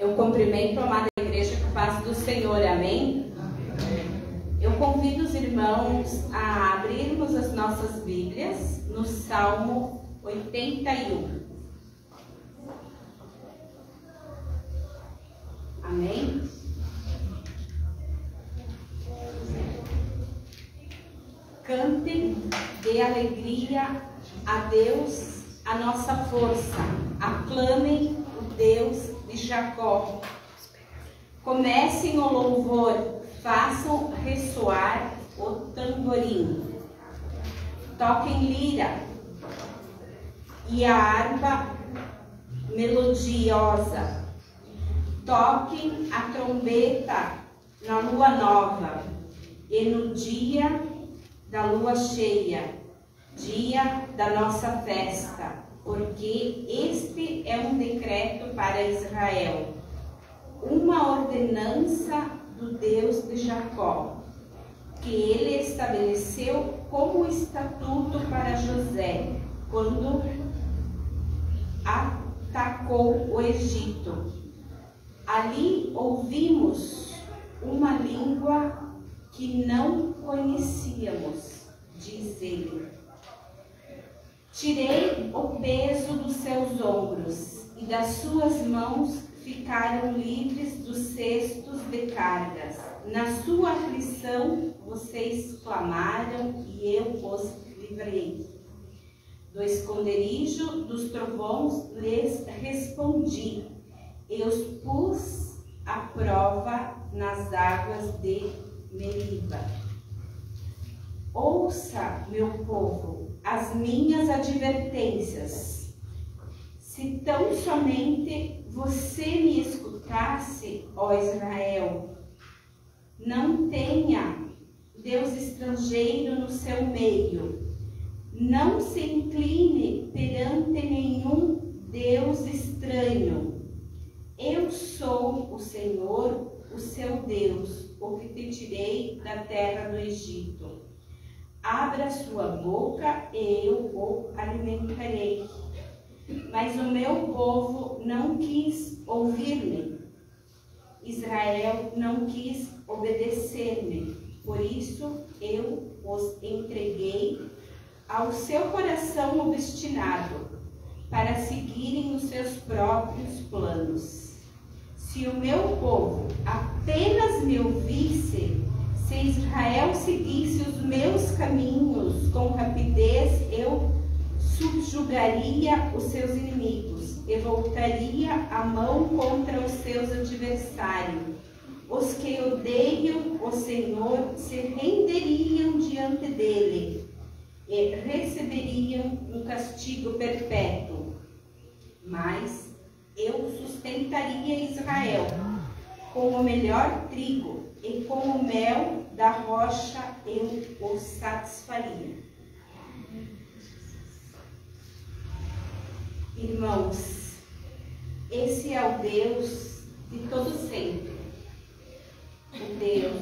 Eu cumprimento a amada igreja com a paz do Senhor, amém? Eu convido os irmãos a abrirmos as nossas Bíblias no Salmo 81. Amém? Cantem de alegria a Deus, a nossa força. Aclamem o Deus de Jacó. Comecem o louvor, façam ressoar o tamborim. Toquem lira e a harpa melodiosa. Toquem a trombeta na lua nova e no dia da lua cheia, dia da nossa festa, porque este é um decreto para Israel, uma ordenança do Deus de Jacó, que ele estabeleceu como estatuto para José, quando atacou o Egito. Ali ouvimos uma língua que não conhecíamos, diz ele. Tirei o peso dos seus ombros e das suas mãos ficaram livres dos cestos de cargas. Na sua aflição vocês clamaram e eu os livrei. Do esconderijo dos trovões lhes respondi. Eu os pus à prova nas águas de Meriba. Ouça, meu povo, as minhas advertências. Se tão somente você me escutasse, ó Israel, não tenha Deus estrangeiro no seu meio. Não se incline perante nenhum Deus estranho. Eu sou o Senhor, o seu Deus, o que te tirei da terra do Egito. Abra sua boca e eu o alimentarei. Mas o meu povo não quis ouvir-me. Israel não quis obedecer-me. Por isso eu os entreguei ao seu coração obstinado, para seguirem os seus próprios planos. Se o meu povo apenas me ouvisse, se Israel seguisse os meus caminhos com rapidez, eu subjugaria os seus inimigos e voltaria a mão contra os seus adversários. Os que odeiam o Senhor se renderiam diante dele e receberiam um castigo perpétuo. Mas eu sustentaria Israel com o melhor trigo e com o mel da rocha eu o satisfaria. Irmãos, esse é o Deus de todo sempre, o Deus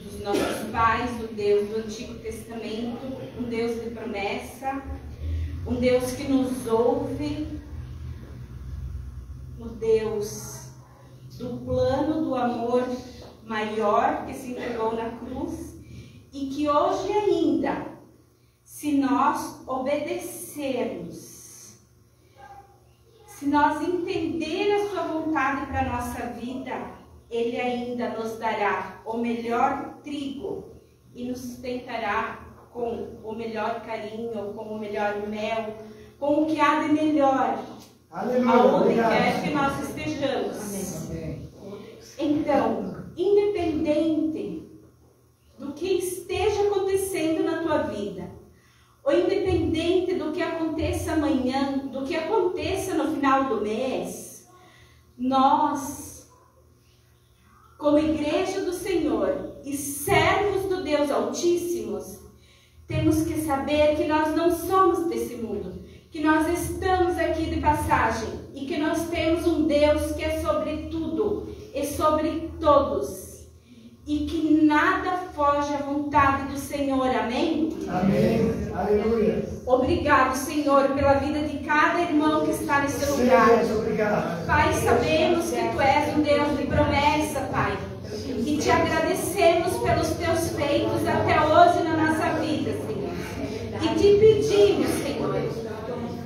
dos nossos pais, o Deus do Antigo Testamento, um Deus de promessa, um Deus que nos ouve, o Deus do plano do amor maior que se entregou na cruz e que hoje ainda, se nós obedecermos, se nós entender a sua vontade para a nossa vida, ele ainda nos dará o melhor trigo e nos sustentará com o melhor carinho, com o melhor mel, com o que há de melhor, aonde quer que nós estejamos. Amém. Então, independente do que esteja acontecendo na tua vida, ou independente do que aconteça amanhã, do que aconteça no final do mês, nós, como igreja do Senhor e servos do Deus Altíssimos, temos que saber que nós não somos desse mundo, que nós estamos aqui de passagem e que nós temos um Deus que é sobre tudo e sobre todos e que nada foge à vontade do Senhor, amém? Amém, aleluia. Obrigado, Senhor, pela vida de cada irmão que está nesse lugar. Obrigado. Pai, sabemos que Tu és um te agradecemos pelos teus feitos até hoje na nossa vida, Senhor. E te pedimos, Senhor,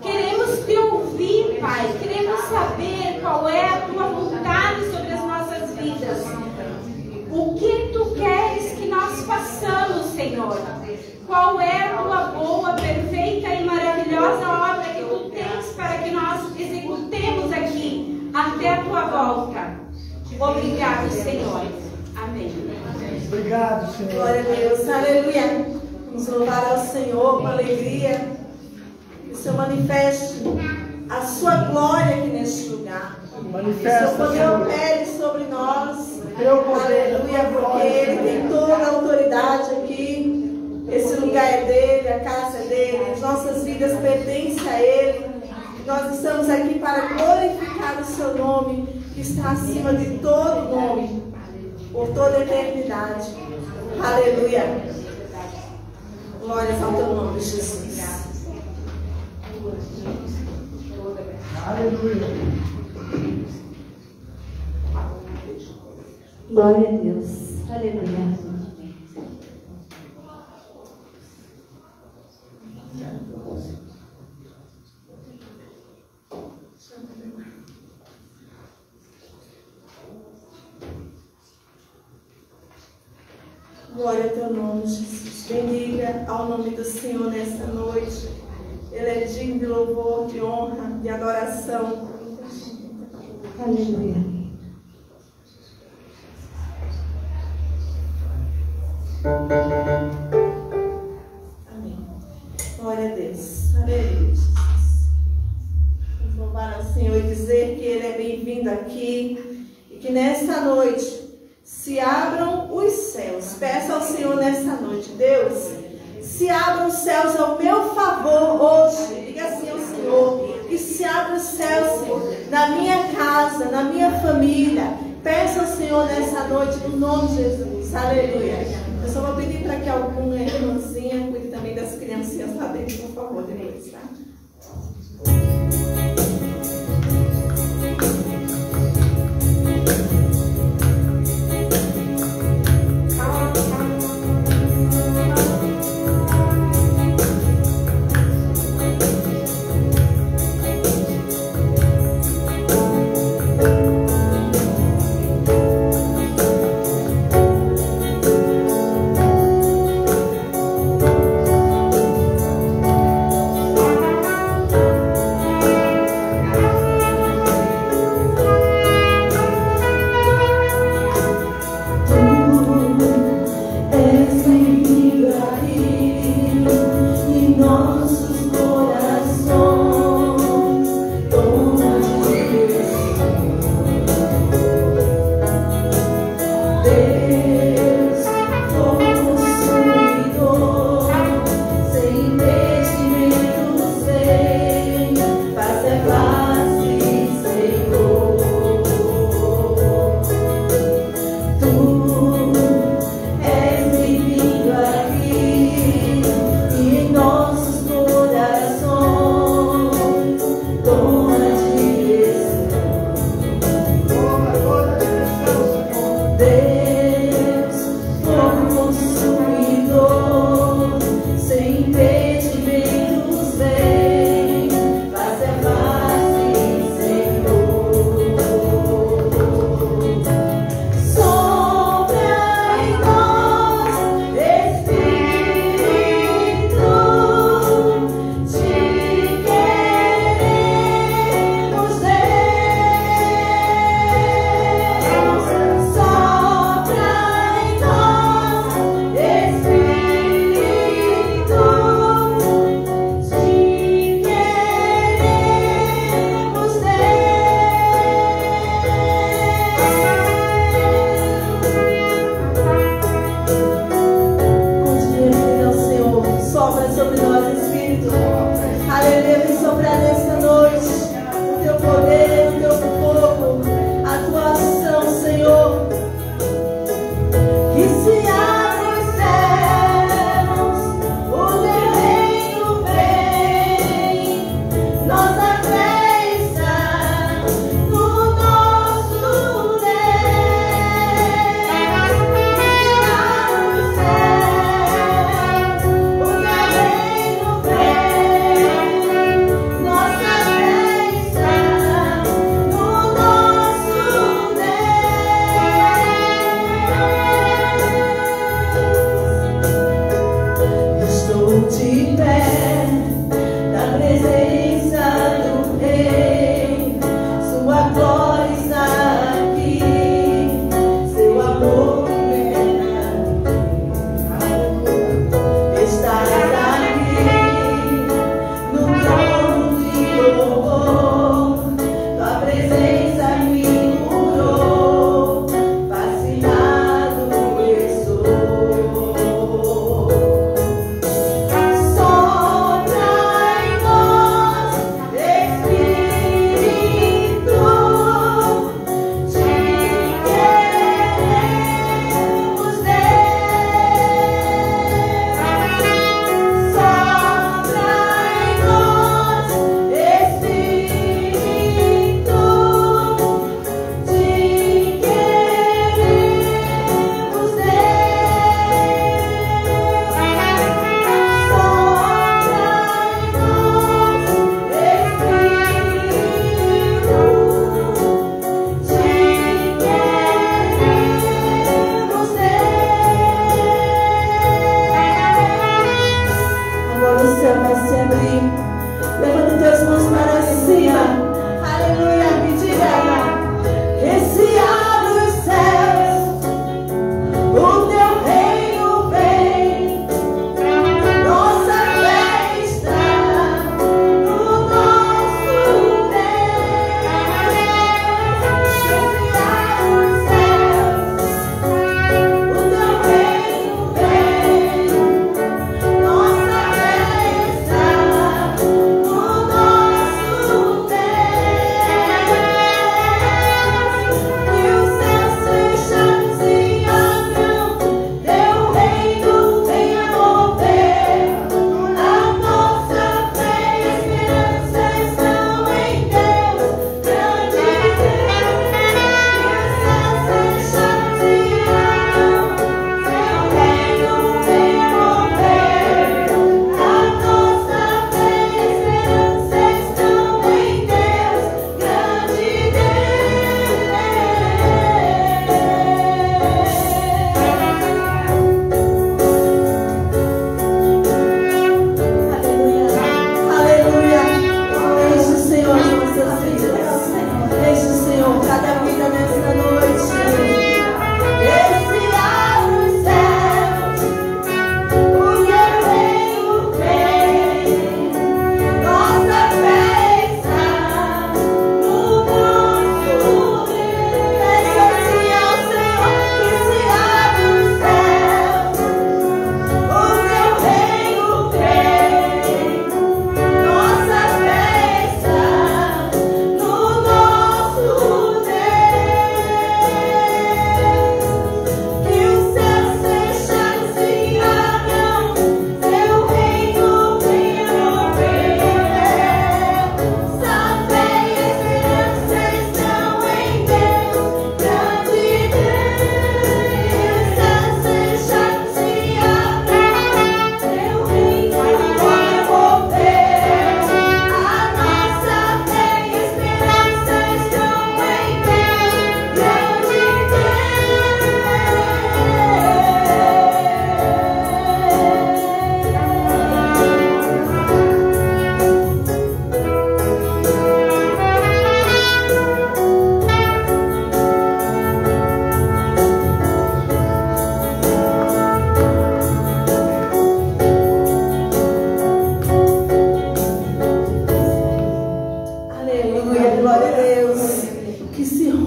queremos te ouvir, Pai, queremos saber qual é a tua vontade sobre as nossas vidas. O que tu queres que nós façamos, Senhor? Qual é a tua boa, perfeita e maravilhosa obra que tu tens para que nós executemos aqui até a tua volta? Obrigado, Senhor. Amém. Obrigado, Senhor. Glória a Deus. Aleluia. Vamos louvar ao Senhor com alegria. Que o Senhor manifeste a sua glória aqui neste lugar. Manifesta, que o seu poder Senhor. opere sobre nós. Teu poder, Aleluia, tua porque glória, Ele Senhor. tem toda a autoridade aqui. Esse lugar é dele, a casa é dele, as nossas vidas pertencem a Ele. Nós estamos aqui para glorificar o seu nome, que está acima de todo nome, por toda a eternidade. Aleluia. Glórias ao teu nome, Jesus. Aleluia. Glória a Deus. Aleluia. Glória ao teu nome, Jesus. Bendiga ao nome do Senhor nessa noite. Ele é digno de louvor, de honra, de adoração. Aleluia. Amém. Glória a Deus. Aleluia, Jesus. Vamos louvar ao Senhor e dizer que Ele é bem-vindo aqui. E que nessa noite se abram os céus. Peça ao Senhor nessa noite, Deus, se abram os céus ao meu favor hoje. Diga assim ao Senhor, que se abram os céus, Senhor, na minha casa, na minha família. Peça ao Senhor nessa noite, no nome de Jesus. Aleluia. Eu só vou pedir para que alguma irmãzinha cuide também das criancinhas lá dentro, por favor, depois, tá?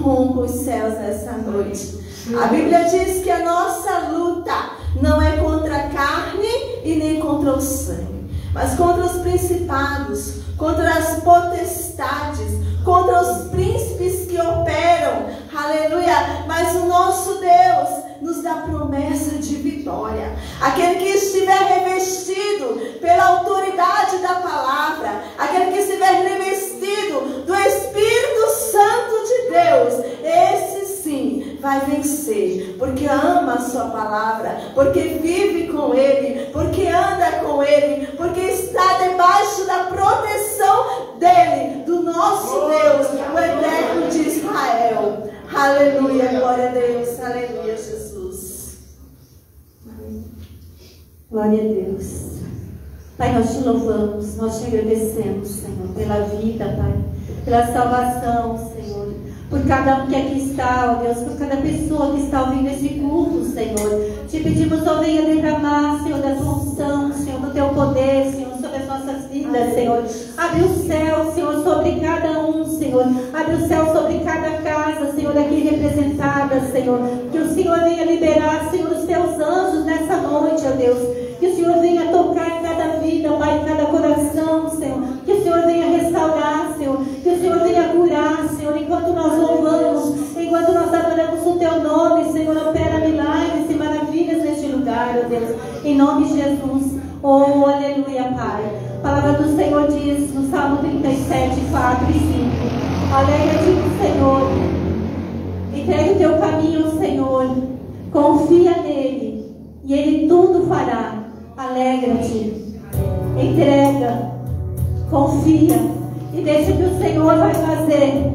rompa os céus nessa noite. A Bíblia diz que a nossa luta não é contra a carne e nem contra o sangue, mas contra os principados, contra as potestades, contra os príncipes que operam. Aleluia! Mas o nosso Deus nos dá promessa de vitória. Aquele que estiver revestido pela autoridade da palavra, aquele que estiver revestido do Espírito Santo de Deus, esse sim vai vencer, porque ama a sua palavra, porque vive com Ele, porque anda com Ele, porque está debaixo da proteção dEle, do nosso Deus, o Eterno de Israel. Aleluia, glória a Deus, aleluia, Jesus. Glória a Deus. Pai, nós te louvamos, nós te agradecemos, Senhor, pela vida, Pai, pela salvação, Senhor, por cada um que aqui está, ó Deus, por cada pessoa que está ouvindo esse culto, Senhor. Te pedimos, ó, venha derramar, Senhor, da tua unção, Senhor, do teu poder, Senhor, sobre as nossas vidas, Senhor. Abre o céu, Senhor, sobre cada um, Senhor. Abre o céu sobre cada casa, Senhor, aqui representada, Senhor. Que o Senhor venha liberar, Senhor, os teus anjos nessa noite, ó Deus. Que o Senhor venha tocar em cada vida, Pai, em cada coração, Senhor. Que o Senhor venha restaurar, Senhor. Que o Senhor venha curar, Senhor, enquanto nós louvamos, enquanto nós adoramos o teu nome, Senhor. Opera milagres e maravilhas neste lugar, ó Deus. Em nome de Jesus. Oh, aleluia, Pai. A palavra do Senhor diz no Salmo 37, 4 e 5. Alegra-te no Senhor. Entrega o teu caminho ao Senhor. Confia nele e Ele tudo fará. Alegra-te. Entrega. Confia. E deixa que o Senhor vai fazer.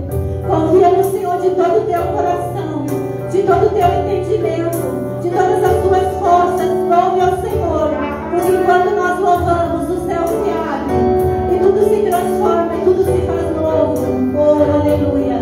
Confia no Senhor de todo o teu coração, de todo o teu entendimento, de todas as tuas forças. Louve ao Senhor. Porque enquanto nós louvamos, o céu se abre e tudo se transforma e tudo se faz novo. Oh, aleluia.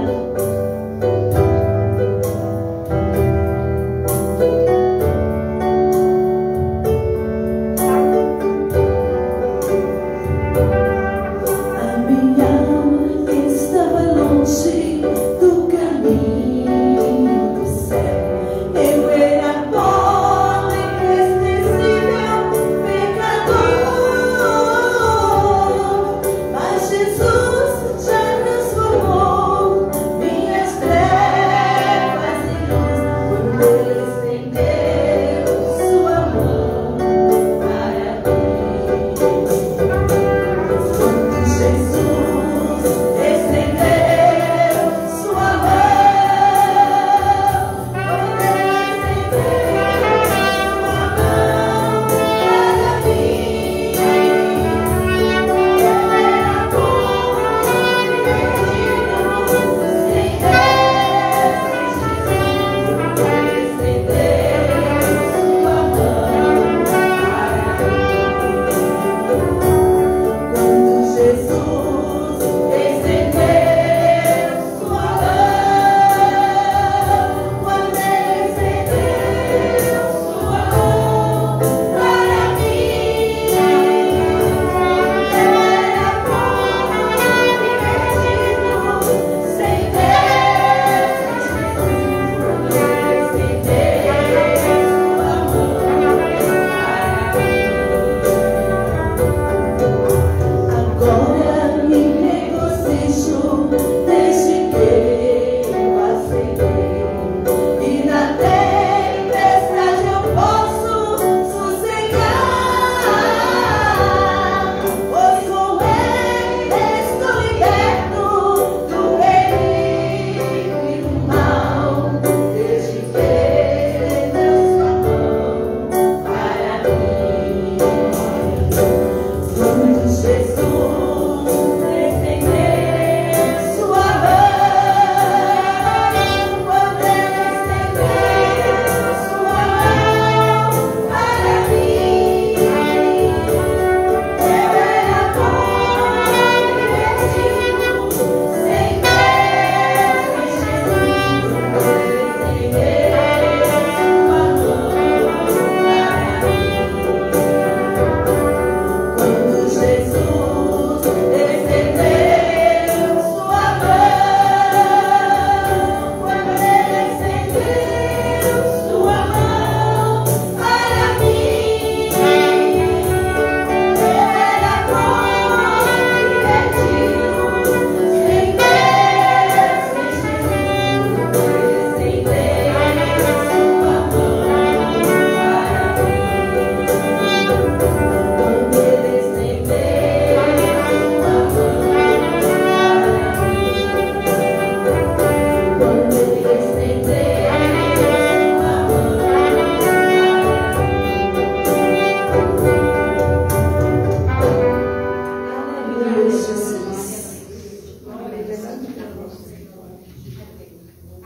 Do caminho do céu, eu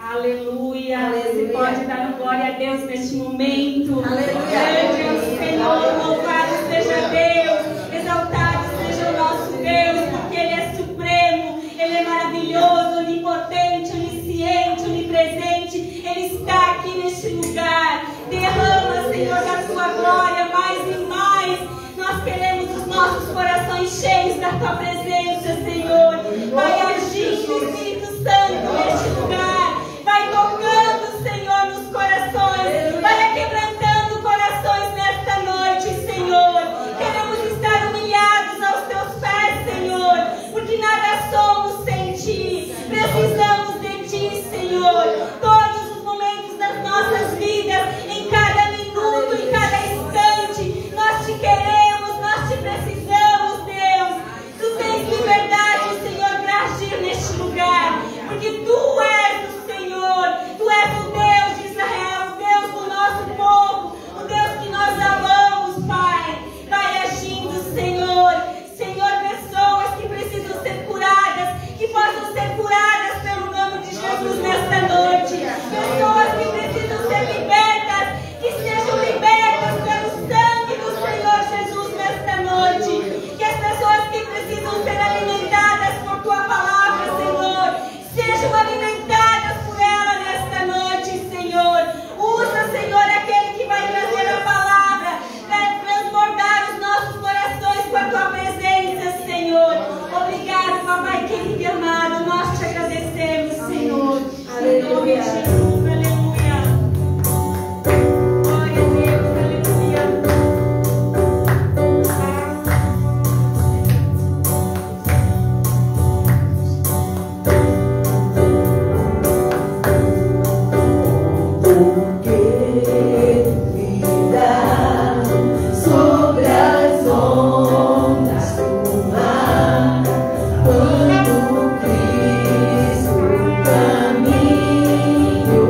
Aleluia. Aleluia. Você pode dar um glória a Deus neste momento. Aleluia. Grande é o Senhor, louvado seja Deus, exaltado seja o nosso Deus, porque Ele é supremo, Ele é maravilhoso, onipotente, onisciente, onipresente. Ele está aqui neste lugar. Derrama, Senhor, da sua glória mais e mais. Nós queremos os nossos corações cheios da tua presença, Senhor. Vai agindo, Espírito Santo, neste lugar. Vai tocando, Senhor, nos corações. Vai quebrantando corações nesta noite, Senhor. Queremos estar humilhados aos teus pés, Senhor, porque nada somos sem ti. Precisamos de ti, Senhor. Todos os momentos das nossas vidas, em cada minuto, em cada instante, nós te queremos, nós te precisamos, Deus. Tu tens liberdade, Senhor, para agir neste lugar, porque tu és o Senhor, tu és o Deus de Israel, o Deus do nosso povo, o Deus que nós amamos, Pai. Vai agindo, Senhor. Senhor, pessoas que precisam ser curadas, que possam ser curadas pelo nome de Jesus nesta noite. Pessoas que precisam ser libertas, que sejam libertas pelo sangue do Senhor Jesus nesta noite. Que as pessoas que precisam ser alimentadas por tua palavra, Senhor, sejam alimentadas por ela nesta noite, Senhor. Usa, Senhor, aquele que vai trazer a palavra para transbordar os nossos corações com a tua presença, Senhor. Obrigado, Papai querido e amado. Nós te agradecemos, Senhor. Em nome de Jesus, aleluia. Glória a Deus, aleluia. Sobre as ondas do mar, quando Cristo caminho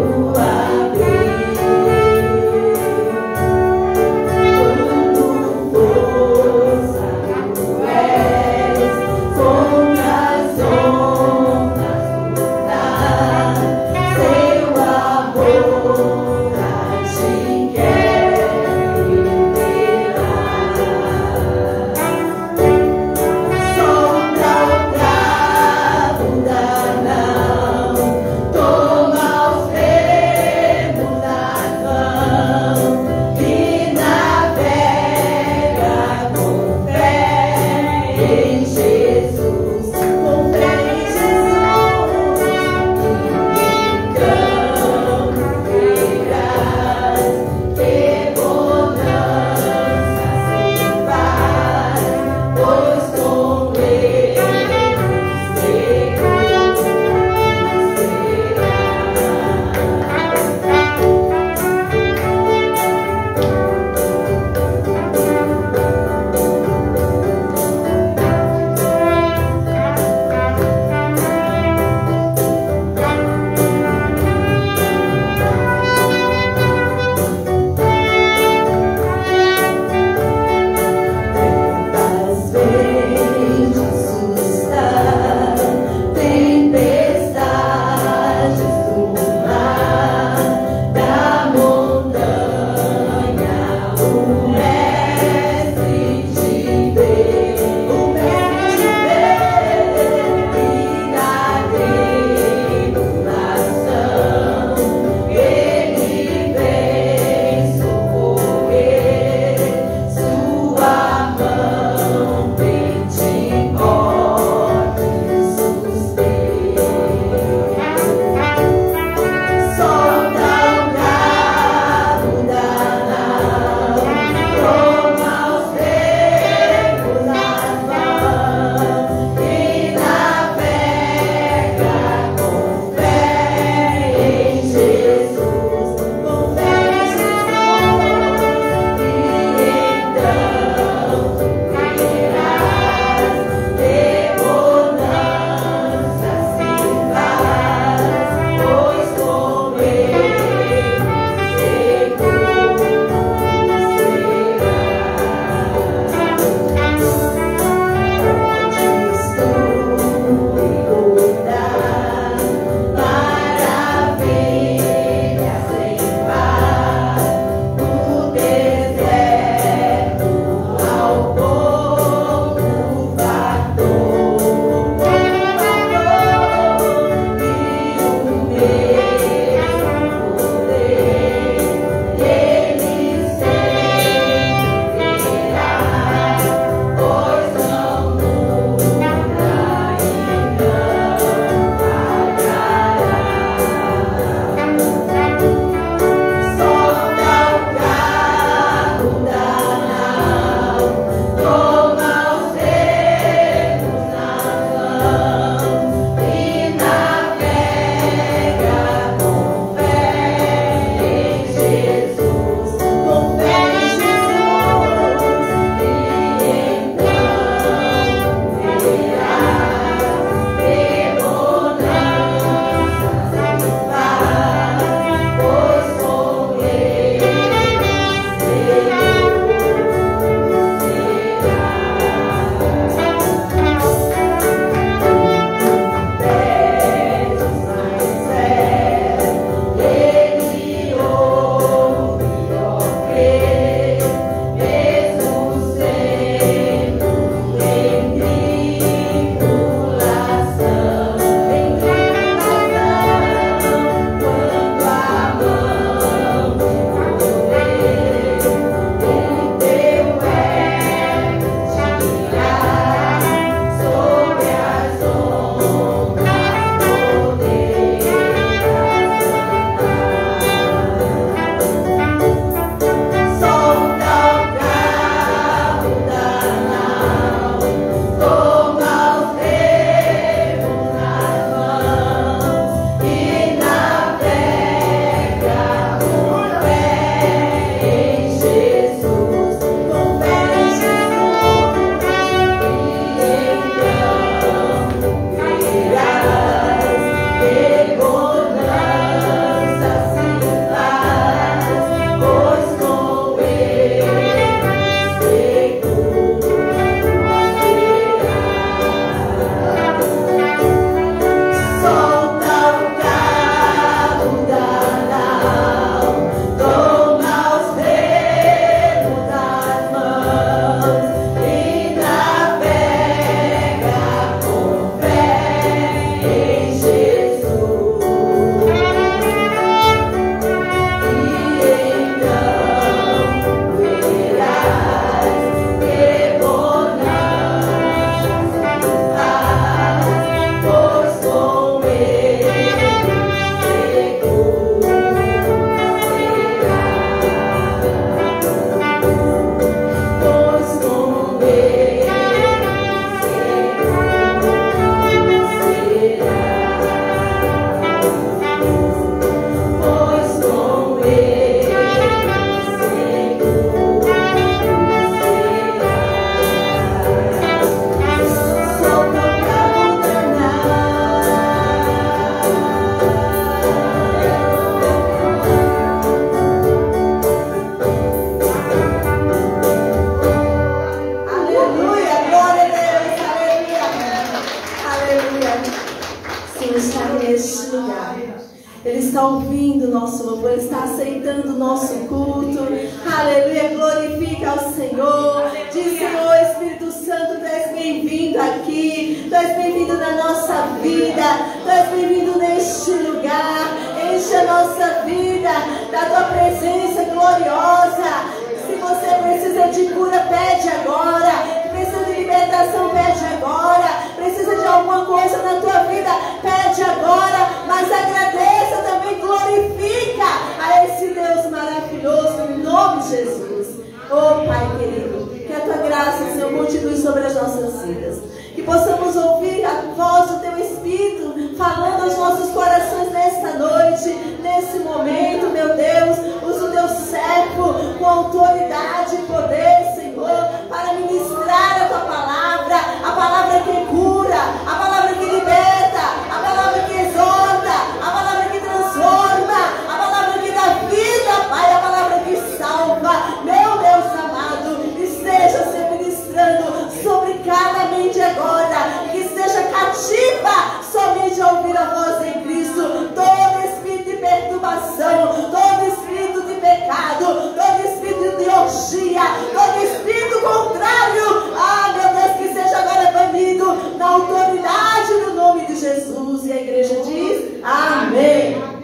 ouvindo o nosso louvor, está aceitando o nosso culto. Aleluia, glorifica ao Senhor. Diz, Senhor, Espírito Santo, tu és bem-vindo aqui, tu és bem-vindo na nossa vida, tu és bem-vindo neste lugar. Enche a nossa vida da tua presença gloriosa. Se você precisa de cura, pede agora. Precisa de libertação, pede agora. Precisa de alguma coisa na tua vida, pede agora. Mas agradeça também, glorifica a esse Deus maravilhoso, em nome de Jesus. Oh Pai querido, que a tua graça, Senhor, continue sobre as nossas vidas. Que possamos ouvir a voz do teu Espírito falando aos nossos corações nesta noite, nesse momento, meu Deus. Usa o teu servo com autoridade e poder, Senhor, para ministrar a tua palavra, a palavra que cura, a palavra que liberta, a palavra que exorta, a palavra que transforma, a palavra que dá vida, Pai, a palavra que salva. Meu Deus amado, esteja se ministrando sobre cada mente agora, que esteja cativa somente a ouvir a voz em Cristo. Todo espírito de perturbação, todo espírito de pecado, todo espírito de orgia, todo espírito contrário, meu Deus, que seja agora banido na autoridade do nome de Jesus. E a igreja diz amém.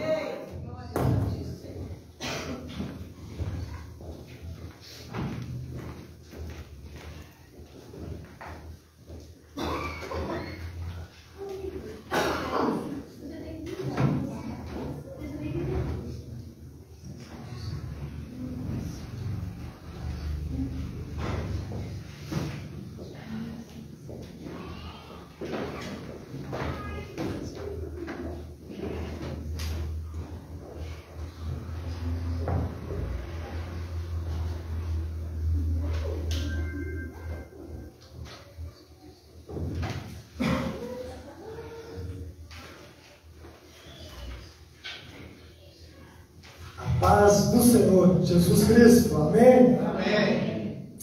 Paz do Senhor Jesus Cristo, amém? Amém.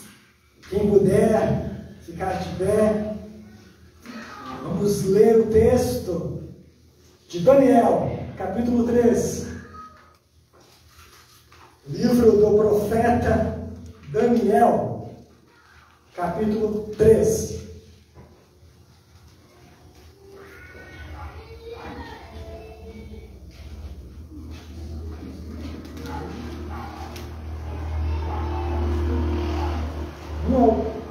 Quem puder ficar de pé, vamos ler o texto de Daniel, capítulo 3. Livro do profeta Daniel, capítulo 3.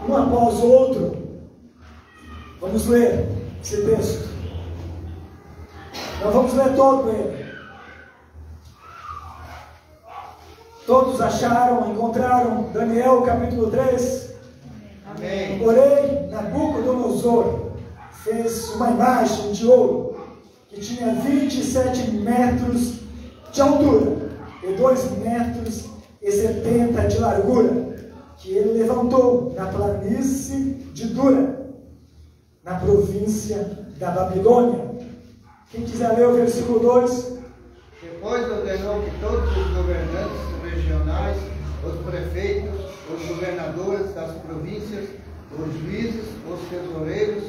Um após o outro, vamos ler esse texto. Nós vamos ler todo ele. Todos acharam, encontraram Daniel capítulo 3? Amém. Porém, Nabucodonosor fez uma imagem de ouro que tinha 27 metros de altura e 2 metros e 70 de largura, que ele levantou na planície de Dura, na província da Babilônia. Quem quiser ler o versículo 2. Depois ordenou que todos os governantes regionais, os prefeitos, os governadores das províncias, os juízes, os tesoureiros,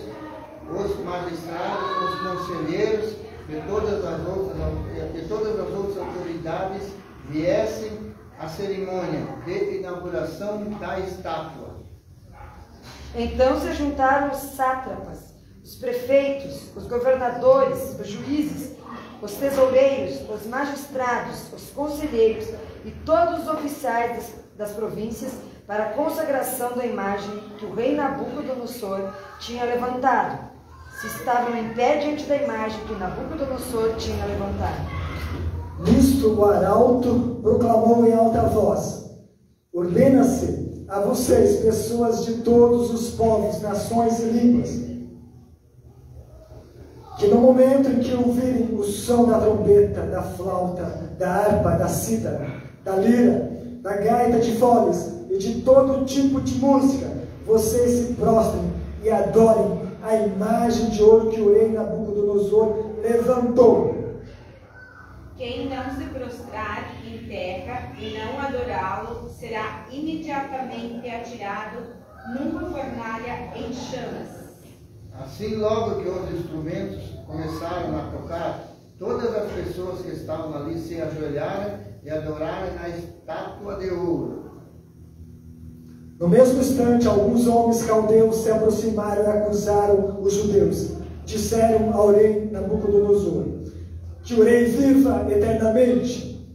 os magistrados, os conselheiros e todas as outras autoridades viessem à cerimônia de inauguração da estátua. Então se juntaram os sátrapas, os prefeitos, os governadores, os juízes, os tesoureiros, os magistrados, os conselheiros e todos os oficiais das províncias para a consagração da imagem que o rei Nabucodonosor tinha levantado. Se estavam em pé diante da imagem que Nabucodonosor tinha levantado. Nisto o arauto proclamou em alta voz: ordena-se a vocês, pessoas de todos os povos, nações e línguas, que no momento em que ouvirem o som da trombeta, da flauta, da harpa, da cítara, da lira, da gaita de foles e de todo tipo de música, vocês se prostrem e adorem a imagem de ouro que o rei Nabucodonosor levantou. Quem não se prostrar em terra e não adorá-lo será imediatamente atirado numa fornalha em chamas. Assim, logo que os instrumentos começaram a tocar, todas as pessoas que estavam ali se ajoelharam e adoraram na estátua de ouro. No mesmo instante, alguns homens caldeus se aproximaram e acusaram os judeus. Disseram ao rei Nabucodonosor que o rei viva eternamente.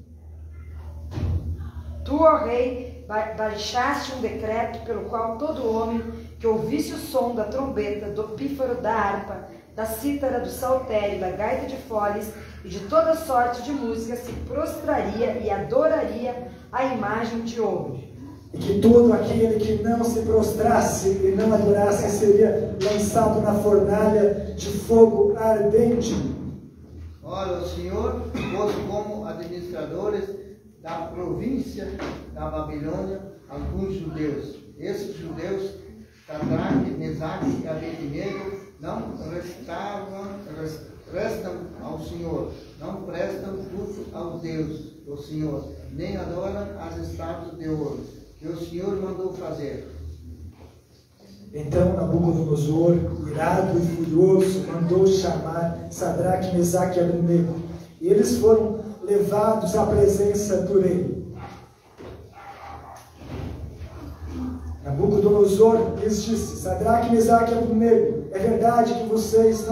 Tu, ó rei, baixaste um decreto pelo qual todo homem que ouvisse o som da trombeta, do pífaro, da harpa, da cítara, do saltério, da gaita de foles e de toda sorte de música se prostraria e adoraria a imagem de ouro. E que todo aquele que não se prostrasse e não adorasse seria lançado na fornalha de fogo ardente. Ora, o Senhor pôs como administradores da província da Babilônia alguns judeus. Esses judeus, Sadraque, Mesaque e Abednego, não prestam ao Senhor, não prestam culto ao Deus do Senhor, nem adoram as estátuas de ouro que o Senhor mandou fazer. Então Nabucodonosor, irado e furioso, mandou chamar Sadraque, Mesaque e Abednego. E eles foram levados à presença do rei. Nabucodonosor lhes disse: Sadraque, Mesaque e Abednego, é verdade que vocês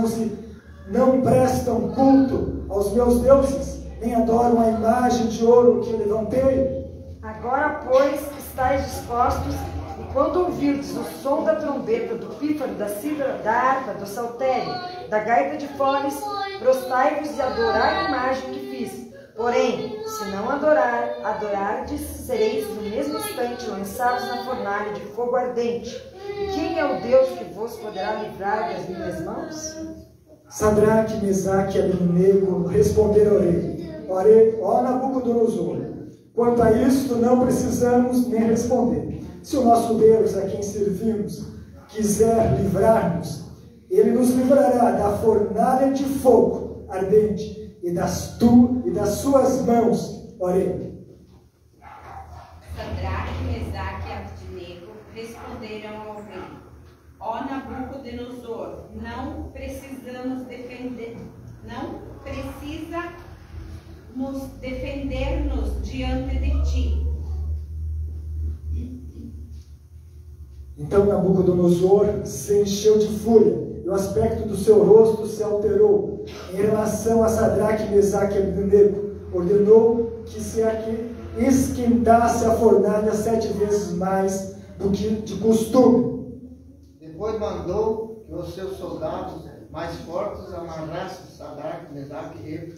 não prestam culto aos meus deuses, nem adoram a imagem de ouro que eu levantei? Agora, pois, estáis dispostos, e quando ouvirdes o som da trombeta, do pífaro, da cítara, da harpa, do saltério, da gaita de foles, prostai-vos e adorai a imagem que fiz. Porém, se não adorardes, sereis no mesmo instante lançados na fornalha de fogo ardente. E quem é o Deus que vos poderá livrar das minhas mãos? Sadraque, Mesaque e Abednego responderam ao rei: Ó Nabucodonosor, quanto a isto não precisamos nem responder. Se o nosso Deus, a quem servimos, quiser livrar-nos, ele nos livrará da fornalha de fogo ardente e das suas mãos, ó rei. Sadraque, Mesaque e Abednego responderam ao rei: Ó Nabucodonosor, não precisamos defender-nos diante de ti. Então Nabucodonosor se encheu de fúria, e o aspecto do seu rosto se alterou. Em relação a Sadraque, Mesaque e Abednego, ordenou que se esquentasse a fornalha 7 vezes mais do que de costume. Depois mandou que os seus soldados mais fortes amarrassem Sadraque, Mesaque e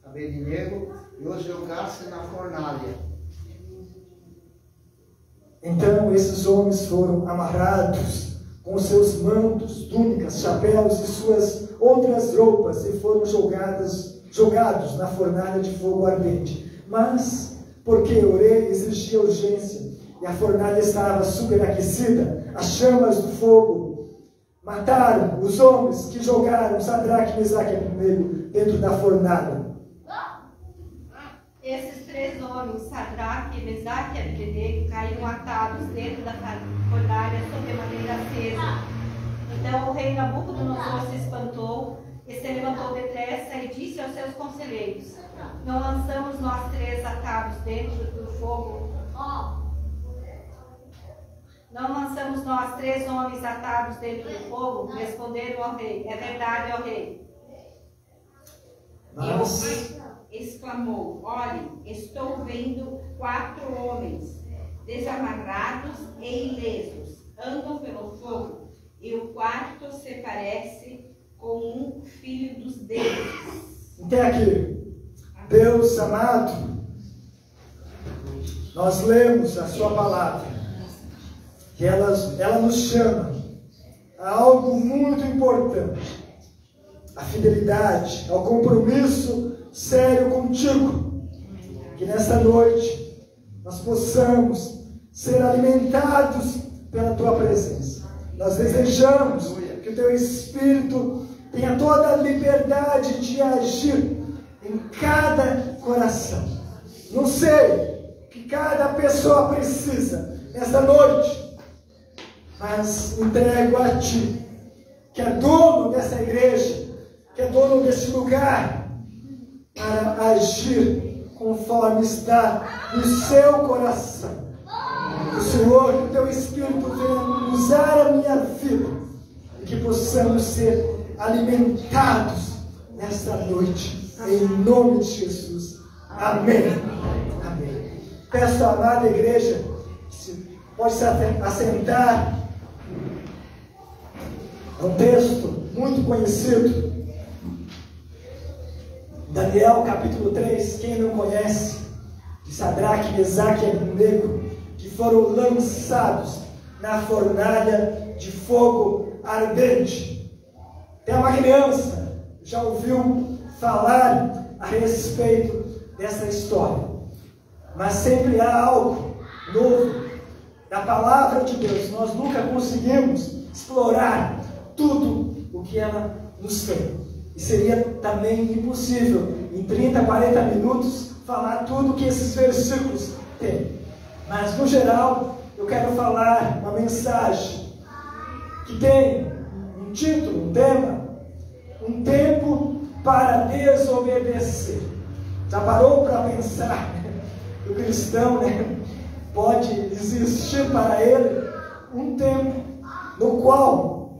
Abednego e os jogassem na fornalha. Então esses homens foram amarrados com seus mantos, túnicas, chapéus e suas outras roupas e foram jogados na fornalha de fogo ardente. Mas, porque o rei exigia urgência e a fornalha estava superaquecida, as chamas do fogo mataram os homens que jogaram Sadraque, Mesaque e Abednego dentro da fornalha. Esses 3 homens, Sadraque, Mesaque e Abednego, caíram atados dentro da fornalha sob maneira acesa. Então o rei Nabucodonosor se espantou e se levantou depressa e disse aos seus conselheiros: Não lançamos nós 3 atados dentro do fogo? Não lançamos nós 3 homens atados dentro do fogo? Responderam ao rei: É verdade, ó rei. Mas Exclamou: Olhe, estou vendo 4 homens desamarrados e ilesos, andam pelo fogo, e o quarto se parece com um filho dos deuses. Até aqui, Deus amado, nós lemos a sua palavra e ela nos chama a algo muito importante: a fidelidade, ao compromisso sério contigo. Que nesta noite nós possamos ser alimentados pela tua presença. Nós desejamos que o teu Espírito tenha toda a liberdade de agir em cada coração. Não sei o que cada pessoa precisa nesta noite, mas entrego a ti, que é dono dessa igreja, que é dono desse lugar, para agir conforme está no seu coração. O Senhor, que o teu Espírito venha usar a minha vida e que possamos ser alimentados nesta noite, em nome de Jesus. Amém. Amém. Peço à amada igreja, pode se assentar. É um texto muito conhecido. Daniel capítulo 3, quem não conhece, de Sadraque, Mesaque e Abednego, que foram lançados na fornalha de fogo ardente. Tem uma criança, já ouviu falar a respeito dessa história, mas sempre há algo novo da palavra de Deus. Nós nunca conseguimos explorar tudo o que ela nos tem. E seria também impossível, em 30, 40 minutos, falar tudo que esses versículos têm. Mas, no geral, eu quero falar uma mensagem que tem um título, um tema: um tempo para desobedecer. Já parou para pensar que o cristão, pode existir para ele um tempo no qual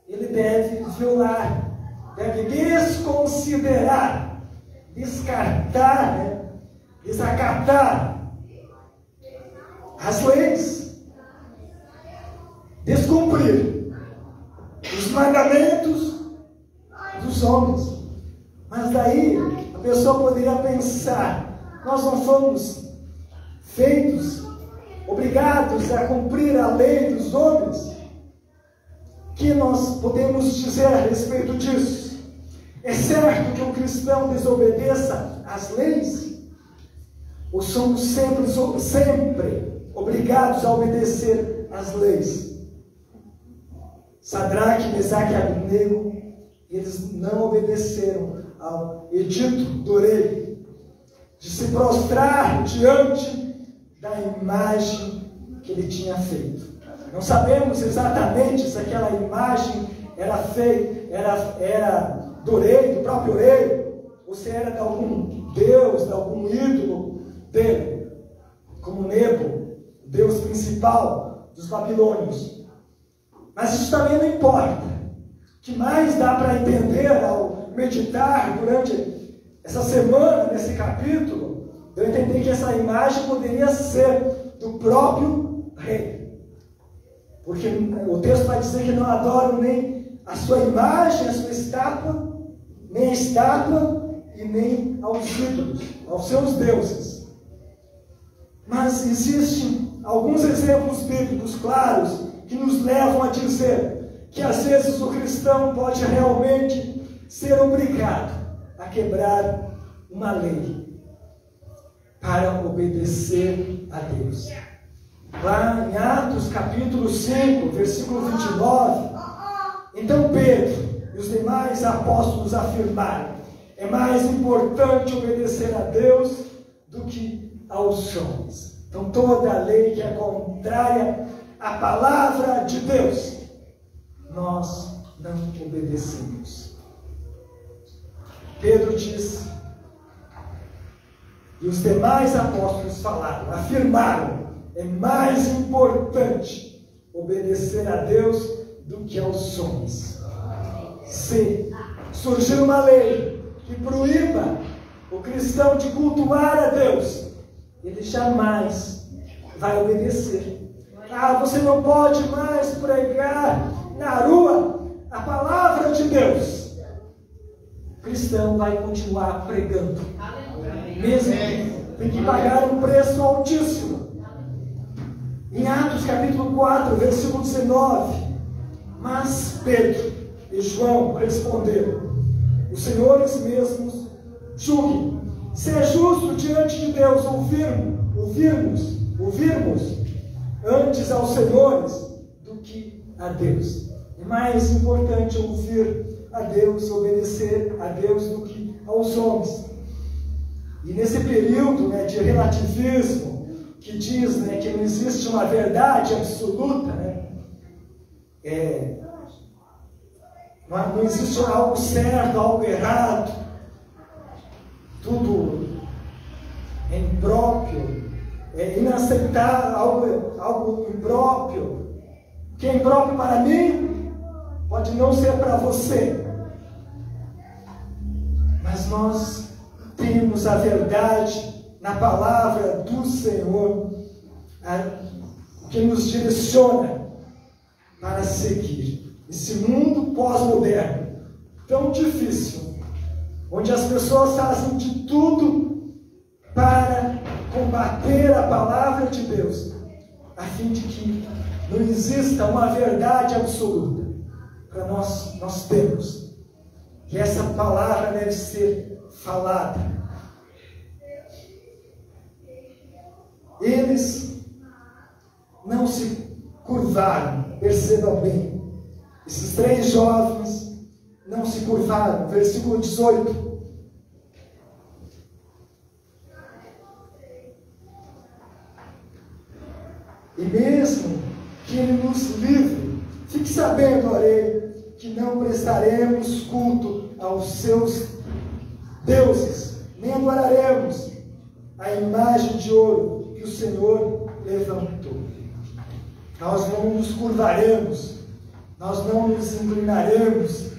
ele deve violar, deve desconsiderar, descartar, desacatar as leis, descumprir os mandamentos dos homens. Mas daí a pessoa poderia pensar: nós não fomos feitos, obrigados a cumprir a lei dos homens? O que nós podemos dizer a respeito disso? É certo que um cristão desobedeça às leis? Ou somos sempre obrigados a obedecer às leis? Sadraque, Mesaque e Abednego, eles não obedeceram ao edito do rei de se prostrar diante da imagem que ele tinha feito. Não sabemos exatamente se aquela imagem era feita, era do rei, do próprio rei, ou se era de algum deus, de algum ídolo dele, como Nebo, o deus principal dos babilônios. Mas isso também não importa. O que mais dá para entender ao meditar durante essa semana, nesse capítulo, eu entendi que essa imagem poderia ser do próprio rei. Porque o texto vai dizer que não adoram nem a sua imagem, a sua estátua, nem a estátua e nem aos ídolos, aos seus deuses. Mas existem alguns exemplos bíblicos claros que nos levam a dizer que às vezes o cristão pode realmente ser obrigado a quebrar uma lei para obedecer a Deus. Lá em Atos capítulo 5, versículo 29, então Pedro e os demais apóstolos afirmaram: é mais importante obedecer a Deus do que aos homens. Então toda a lei que é contrária à palavra de Deus, nós não obedecemos. Pedro disse, e os demais apóstolos falaram, afirmaram: é mais importante obedecer a Deus do que aos homens. Se surgir uma lei que proíba o cristão de cultuar a Deus, ele jamais vai obedecer. Você não pode mais pregar na rua a palavra de Deus. O cristão vai continuar pregando, mesmo que tem que pagar um preço altíssimo. Em Atos capítulo 4, versículo 19, mas Pedro e João responderam: os senhores mesmos julguem se é justo diante de Deus ouvirmos antes aos senhores do que a Deus. É mais importante ouvir a Deus, obedecer a Deus do que aos homens. E nesse período de relativismo, que diz que não existe uma verdade absoluta, não existe algo certo, algo errado. tudo é impróprio, é inaceitável, algo impróprio. O que é impróprio para mim pode não ser para você, mas nós temos a verdade na palavra do Senhor, que nos direciona para seguir esse mundo pós-moderno tão difícil, onde as pessoas fazem de tudo para combater a palavra de Deus, a fim de que não exista uma verdade absoluta para nós termos. E essa palavra deve ser falada. Eles não se curvaram, percebam bem. Esses 3 jovens não se curvaram. Versículo 18. E mesmo que Ele nos livre, fique sabendo, orei, que não prestaremos culto aos seus deuses, nem adoraremos a imagem de ouro que o Senhor levantou. Nós não nos curvaremos, nós não nos inclinaremos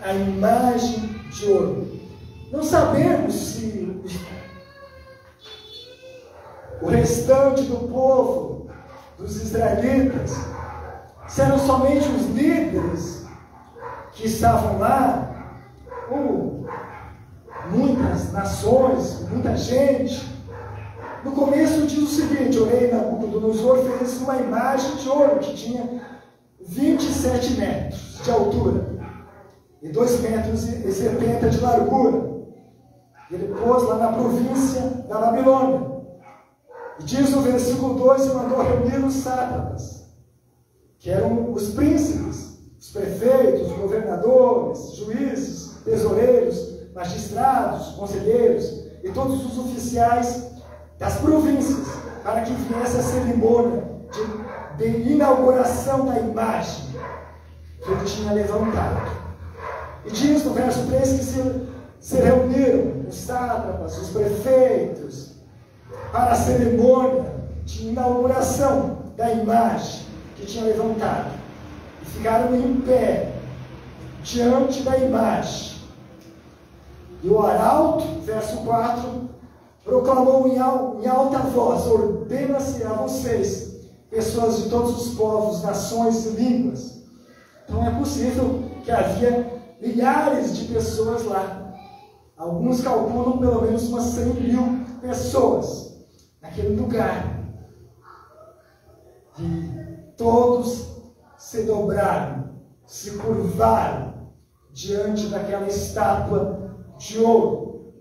à imagem de ouro. Não sabemos se o restante do povo, dos israelitas, se eram somente os líderes que estavam lá, ou muitas nações, muita gente. No começo diz o seguinte: o rei Nabucodonosor fez uma imagem de ouro que tinha 27 metros de altura e 2,70 metros de largura. Ele pôs lá na província da Babilônia. E diz no versículo 2: e mandou reunir os sátrapas, que eram os príncipes, os prefeitos, os governadores, juízes, tesoureiros, magistrados, conselheiros e todos os oficiais das províncias, para que viesse a cerimônia de inauguração da imagem que ele tinha levantado. E diz no verso 3 que se reuniram os sátrapas, os prefeitos, para a cerimônia de inauguração da imagem que tinha levantado. E ficaram em pé diante da imagem. E o arauto, verso 4, proclamou em alta voz: ordena-se a vocês, pessoas de todos os povos, nações e línguas. Então é possível que havia milhares de pessoas lá. Alguns calculam pelo menos umas 100.000 pessoas naquele lugar. E todos se dobraram, se curvaram diante daquela estátua de ouro.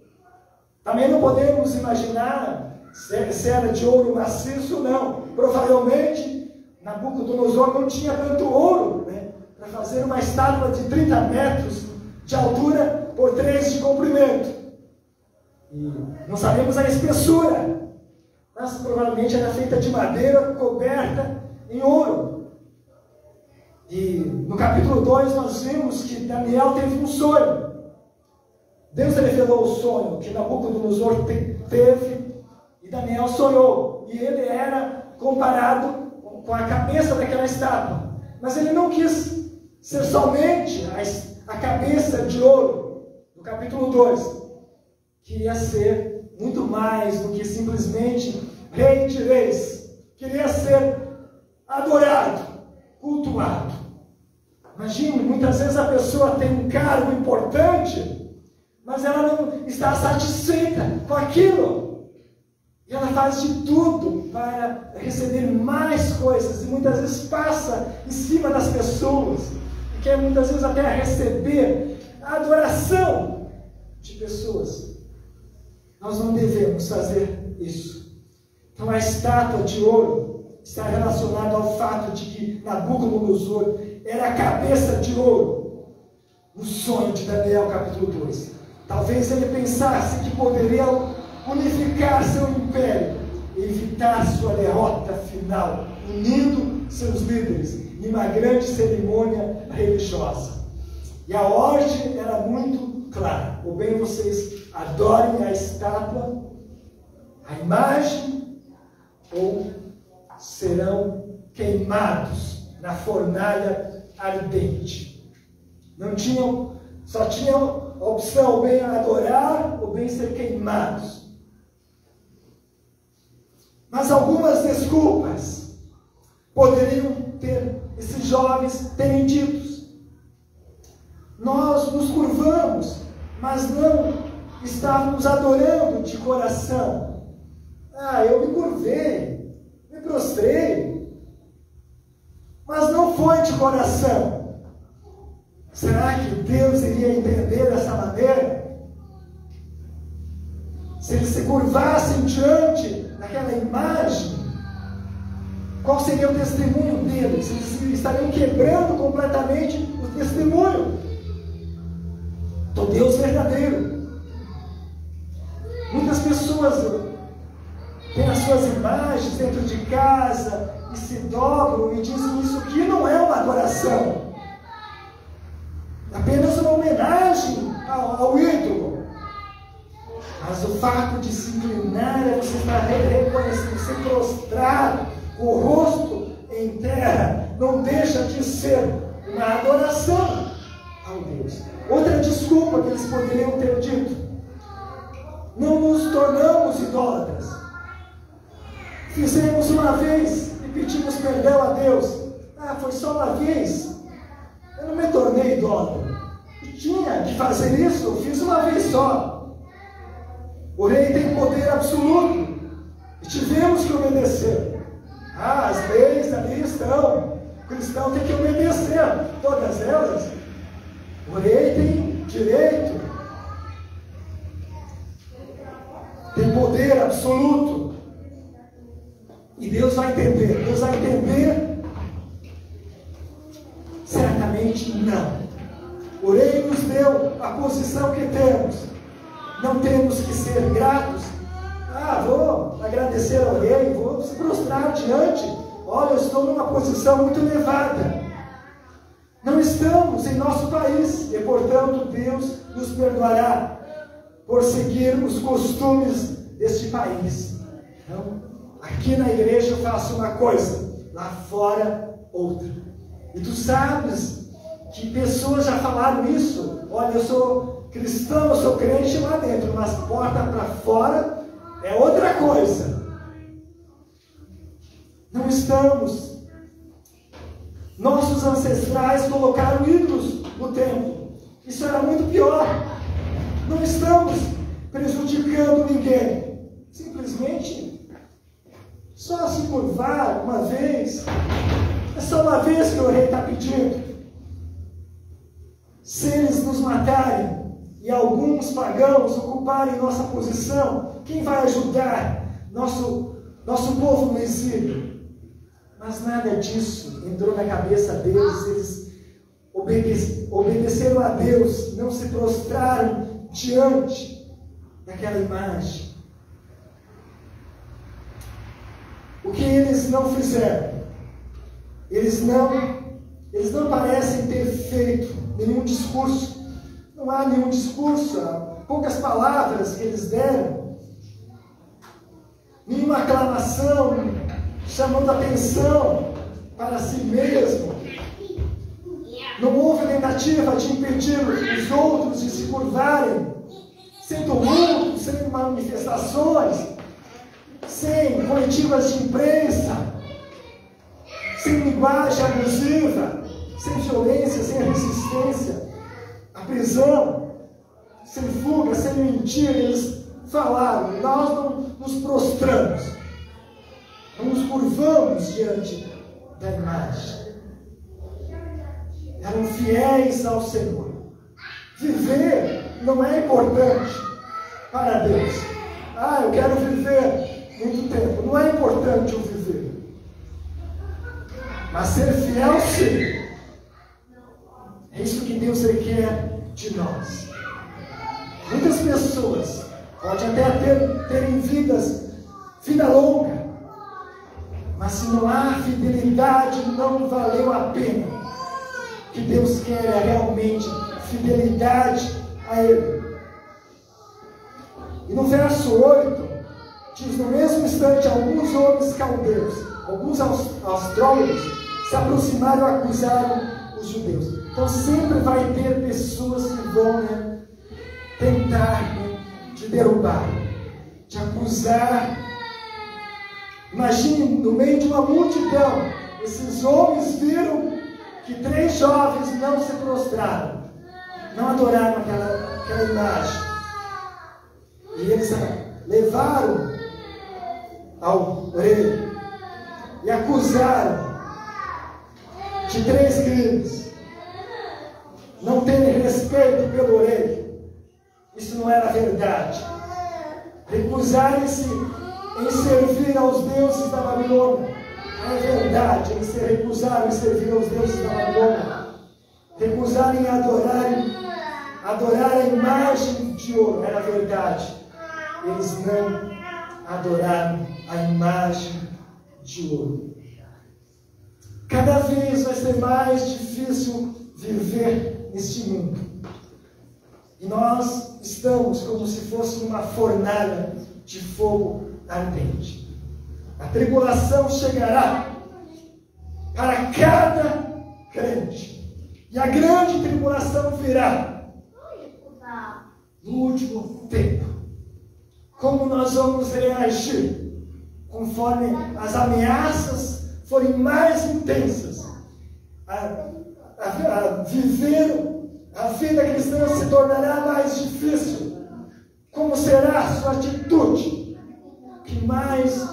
Também não podemos imaginar se era de ouro maciço ou não. Provavelmente Nabucodonosor não tinha tanto ouro, né, para fazer uma estátua de 30 metros de altura por 3 de comprimento. E não sabemos a espessura, mas provavelmente era feita de madeira coberta em ouro. E no capítulo 2 nós vimos que Daniel teve um sonho. Deus revelou o sonho que Nabucodonosor teve, e Daniel sonhou, e ele era comparado com a cabeça daquela estátua. Mas ele não quis ser somente a cabeça de ouro, no capítulo 2, queria ser muito mais do que simplesmente rei de reis, queria ser adorado, cultuado. Imagine, muitas vezes a pessoa tem um cargo importante, mas ela não está satisfeita com aquilo. E ela faz de tudo para receber mais coisas. E muitas vezes passa em cima das pessoas. E quer muitas vezes até receber a adoração de pessoas. Nós não devemos fazer isso. Então a estátua de ouro está relacionada ao fato de que Nabucodonosor era a cabeça de ouro. No sonho de Daniel capítulo 2. Talvez ele pensasse que poderia unificar seu império e evitar sua derrota final, unindo seus líderes em uma grande cerimônia religiosa. E a ordem era muito clara, ou bem vocês adorem a estátua, a imagem, ou serão queimados na fornalha ardente. Não tinham, só tinham a opção ou bem adorar ou bem ser queimados. Mas algumas desculpas poderiam ter esses jovens terem dito. Nós nos curvamos, mas não estávamos adorando de coração. Eu me curvei, me prostrei, mas não foi de coração. Será que Deus iria entender dessa maneira? Se eles se curvassem diante daquela imagem, qual seria o testemunho deles? Eles estariam quebrando completamente o testemunho do Deus verdadeiro. Muitas pessoas têm as suas imagens dentro de casa e se dobram e dizem isso aqui não é uma adoração, apenas uma homenagem ao ídolo. Mas o fato de se inclinar é você estar reconhecendo, se prostrar com o rosto em terra, não deixa de ser uma adoração ao Deus. Outra desculpa que eles poderiam ter dito: não nos tornamos idólatras. Fizemos uma vez e pedimos perdão a Deus. Foi só uma vez. Eu não me tornei idólatra. Eu tinha que fazer isso, eu fiz uma vez só. O rei tem poder absoluto e tivemos que obedecer. As leis ali estão. O cristão tem que obedecer todas elas. O rei tem direito, tem poder absoluto. E Deus vai entender. Deus vai entender? Certamente não. O rei nos deu a posição que temos. Não temos que ser gratos. Vou agradecer ao rei, vou se prostrar diante. Olha, eu estou numa posição muito elevada. Não estamos em nosso país e, portanto, Deus nos perdoará por seguir os costumes deste país. Então, aqui na igreja eu faço uma coisa, lá fora outra. E tu sabes que pessoas já falaram isso. Olha, eu sou cristão, eu sou crente lá dentro, mas porta para fora é outra coisa. Não estamos. Nossos ancestrais colocaram ídolos no templo. Isso era muito pior. Não estamos prejudicando ninguém. Simplesmente só se curvar uma vez. É só uma vez que o rei está pedindo. Se eles nos matarem e alguns pagãos ocuparem nossa posição, quem vai ajudar nosso povo no exílio? Mas nada disso entrou na cabeça deles. Eles obedeceram a Deus, não se prostraram diante daquela imagem. O que eles não fizeram? Eles não parecem ter feito nenhum discurso. Não há nenhum discurso, há poucas palavras que eles deram. Nenhuma aclamação, chamando atenção para si mesmo. Não houve tentativa de impedir os outros de se curvarem, sem tumulto, sem manifestações, sem coletivas de imprensa, sem linguagem abusiva, sem violência, sem resistência à prisão, sem fuga, sem mentira. Eles falaram: nós não nos prostramos, não nos curvamos diante da imagem. Eram fiéis ao Senhor. Viver não é importante para Deus. Eu quero viver muito tempo. Não é importante eu viver. Mas ser fiel, sim. É isso que Deus requer de nós. Muitas pessoas podem até terem vida longa, mas se não há fidelidade, não valeu a pena. O que Deus quer é realmente fidelidade a Ele. E no verso 8, diz: no mesmo instante, alguns homens caldeus, alguns astrólogos, se aproximaram e acusaram os judeus. Então sempre vai ter pessoas que vão tentar de derrubar, de acusar. Imagine, no meio de uma multidão, esses homens viram que 3 jovens não se prostraram, não adoraram aquela imagem. E eles levaram ao rei e acusaram de 3 crimes: não terem respeito pelo rei. Isso não era verdade. Recusarem-se em servir aos deuses da Babilônia. Não é verdade. Eles se recusaram em servir aos deuses da Babilônia. Recusarem em adorar a imagem de ouro. Era verdade. Eles não adoraram a imagem de ouro. Cada vez vai ser mais difícil viver neste mundo. E nós estamos como se fosse uma fornalha de fogo ardente. A tribulação chegará para cada crente. E a grande tribulação virá no último tempo. Como nós vamos reagir? Conforme as ameaças forem mais intensas, a vida cristã se tornará mais difícil. Como será a sua atitude? Que mais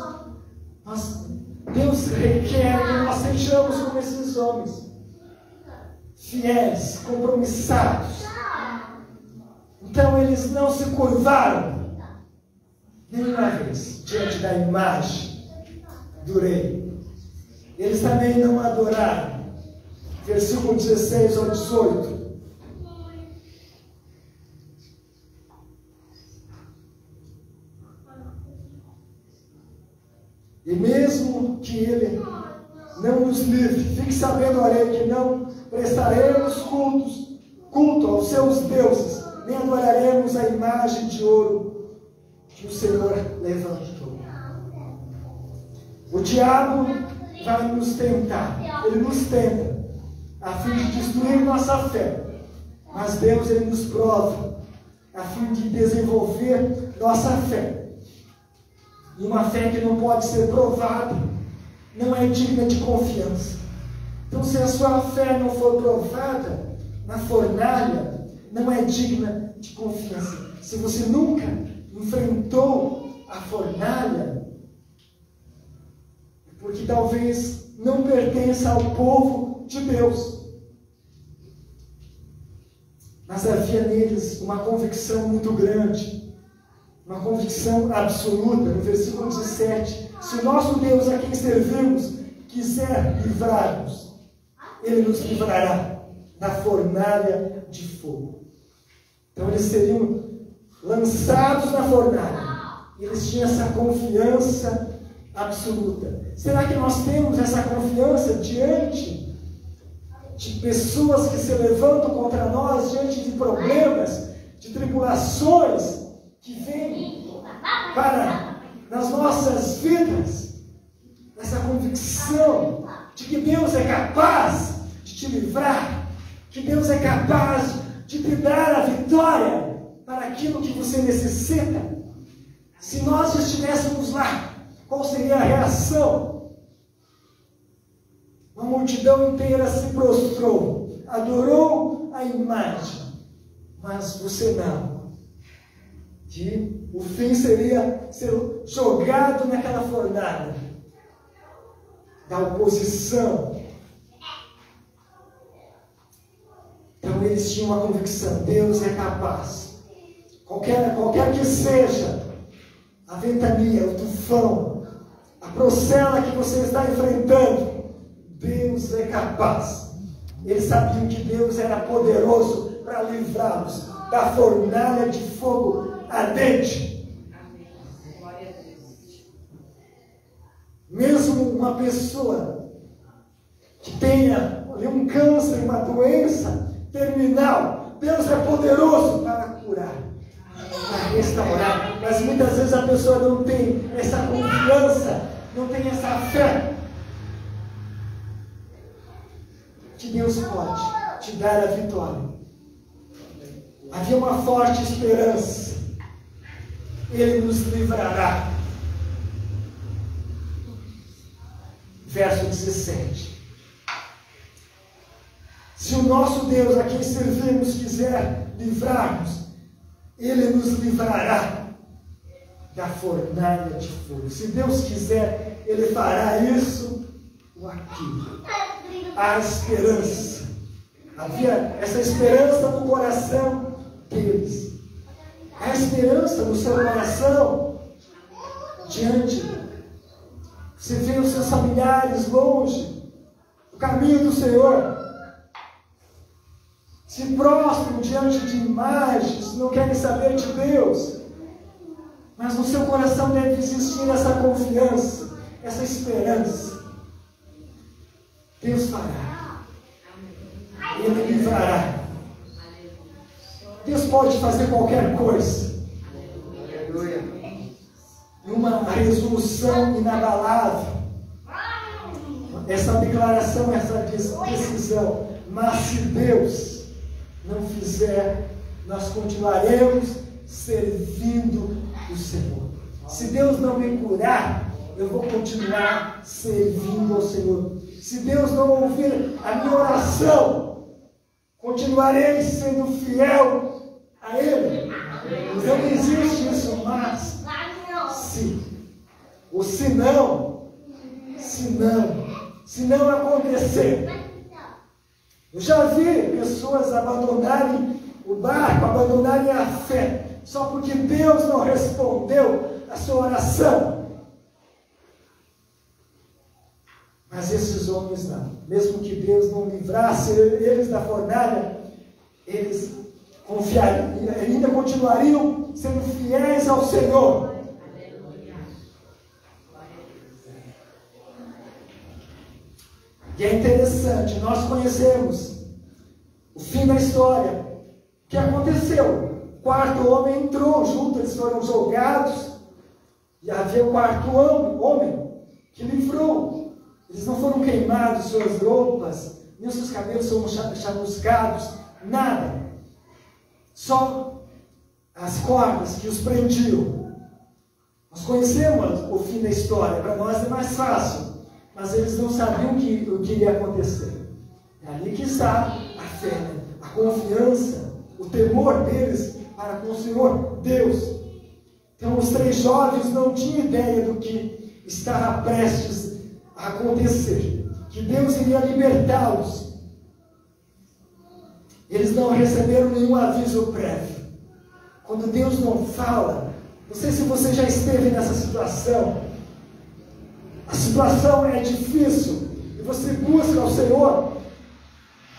Deus requer que nós sejamos como esses homens, fiéis, compromissados. Então eles não se curvaram nenhuma vez diante da imagem do rei. Eles também não adoraram. Versículo 16 ao 18. E mesmo que ele não nos livre, fique sabendo, ó rei, que não prestaremos culto aos seus deuses, nem adoraremos a imagem de ouro que o Senhor levantou. O diabo vai nos tentar, ele nos tenta, a fim de destruir nossa fé. Mas Deus, ele nos prova, a fim de desenvolver nossa fé. E uma fé que não pode ser provada, não é digna de confiança. Então, se a sua fé não for provada na fornalha, não é digna de confiança. Se você nunca enfrentou a fornalha, é porque talvez não pertença ao povo de Deus. Mas havia neles uma convicção muito grande, uma convicção absoluta. No versículo 17, se o nosso Deus a quem servimos quiser livrar-nos, Ele nos livrará da fornalha de fogo. Então eles seriam lançados na fornalha. Eles tinham essa confiança absoluta. Será que nós temos essa confiança diante de pessoas que se levantam contra nós, diante de problemas, de tribulações que vêm nas nossas vidas? Essa convicção de que Deus é capaz de te livrar, que Deus é capaz de te dar a vitória para aquilo que você necessita. Se nós estivéssemos lá, qual seria a reação? Uma multidão inteira se prostrou, adorou a imagem, mas você não. E o fim seria ser jogado naquela fornalha da oposição. Então eles tinham uma convicção: Deus é capaz. Qualquer que seja a ventania, o tufão, a procela que você está enfrentando, Deus é capaz. Eles sabiam que Deus era poderoso para livrá-los da fornalha de fogo ardente. Mesmo uma pessoa que tenha um câncer, uma doença terminal, Deus é poderoso para curar. para restaurar. Mas muitas vezes a pessoa não tem essa confiança, não tem essa fé que Deus pode te dar a vitória. Havia uma forte esperança. Ele nos livrará. Verso 17. Se o nosso Deus, a quem servimos, quiser livrar-nos, Ele nos livrará da fornalha de fogo. Se Deus quiser, Ele fará isso ou aquilo. Há esperança. Havia essa esperança no coração deles. Há esperança no seu coração diante. Você vê os seus familiares longe, o caminho do Senhor. Se prostram diante de imagens, não querem saber de Deus. Mas no seu coração deve existir essa confiança, essa esperança. Deus fará. Ele livrará. Deus pode fazer qualquer coisa. Uma resolução inabalável. Essa declaração, essa decisão. Mas se Deus não fizer, nós continuaremos servindo o Senhor. Se Deus não me curar, eu vou continuar servindo ao Senhor. Se Deus não ouvir a minha oração, continuarei sendo fiel a Ele. Não existe isso, mas se, ou se não acontecer. Eu já vi pessoas abandonarem o barco, abandonarem a fé, só porque Deus não respondeu a sua oração. Mas esses homens não. Mesmo que Deus não livrasse eles da fornalha, eles confiariam, ainda continuariam sendo fiéis ao Senhor. E é interessante, nós conhecemos o fim da história. O que aconteceu? O quarto homem entrou junto, eles foram jogados, e havia o quarto homem que livrou. Eles não foram queimados, suas roupas, nem os seus cabelos foram chamuscados, nada. Só as cordas que os prendiam. Nós conhecemos o fim da história, para nós é mais fácil. Mas eles não sabiam o que iria acontecer. É ali que está a fé, né? A confiança, o temor deles para com o Senhor Deus. Então os três jovens não tinham ideia do que estava prestes a acontecer, que Deus iria libertá-los. Eles não receberam nenhum aviso prévio. Quando Deus não fala, não sei se você já esteve nessa situação. A situação é difícil e você busca ao Senhor,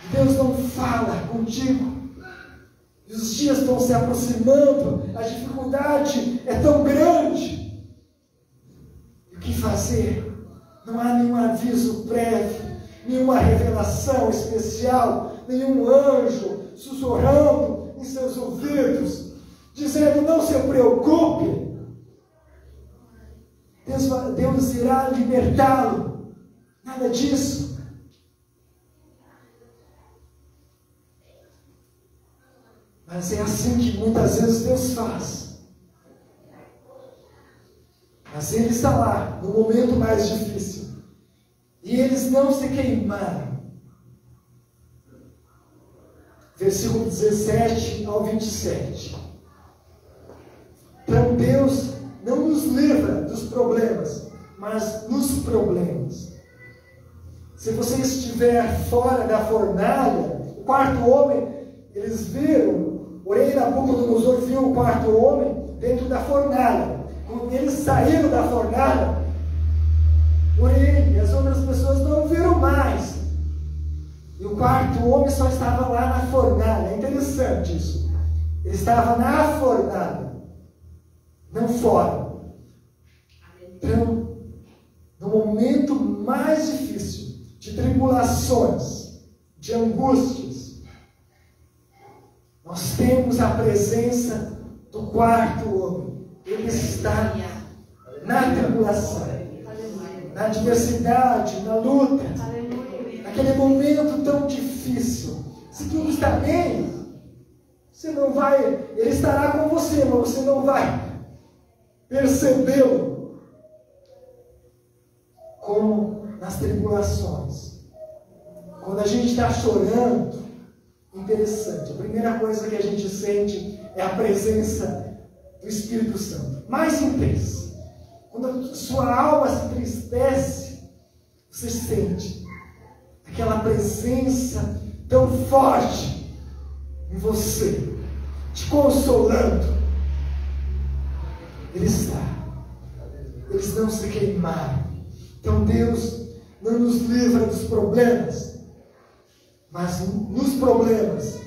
e Deus não fala contigo, e os dias estão se aproximando, a dificuldade é tão grande. E o que fazer? Não há nenhum aviso prévio, nenhuma revelação especial, nenhum anjo sussurrando em seus ouvidos, dizendo: não se preocupe. Deus irá libertá-lo. Nada disso. Mas é assim que muitas vezes Deus faz. Mas Ele está lá, no momento mais difícil. E eles não se queimaram. Versículo 17 ao 27. Então Deus não nos livra dos problemas, mas nos problemas. Se você estiver fora da fornalha, o quarto homem, eles viram, o rei Nabucodonosor viu o quarto homem dentro da fornalha. Quando eles saíram da fornalha, o rei e as outras pessoas não viram mais. E o quarto homem só estava lá na fornalha. É interessante isso. Ele estava na fornalha, não fora. Então, no momento mais difícil, de tribulações, de angústias, nós temos a presença do quarto homem. Ele está na tribulação, na adversidade, na luta, naquele momento tão difícil. Se tudo está bem, você não vai, ele estará com você, mas você não vai percebê-lo. Como nas tribulações, quando a gente está chorando, interessante, a primeira coisa que a gente sente é a presença do Espírito Santo, mais intensa. Quando a sua alma se entristece, você sente aquela presença tão forte em você, te consolando. Ele está. Eles não se queimaram. Então Deus não nos livra dos problemas, mas nos problemas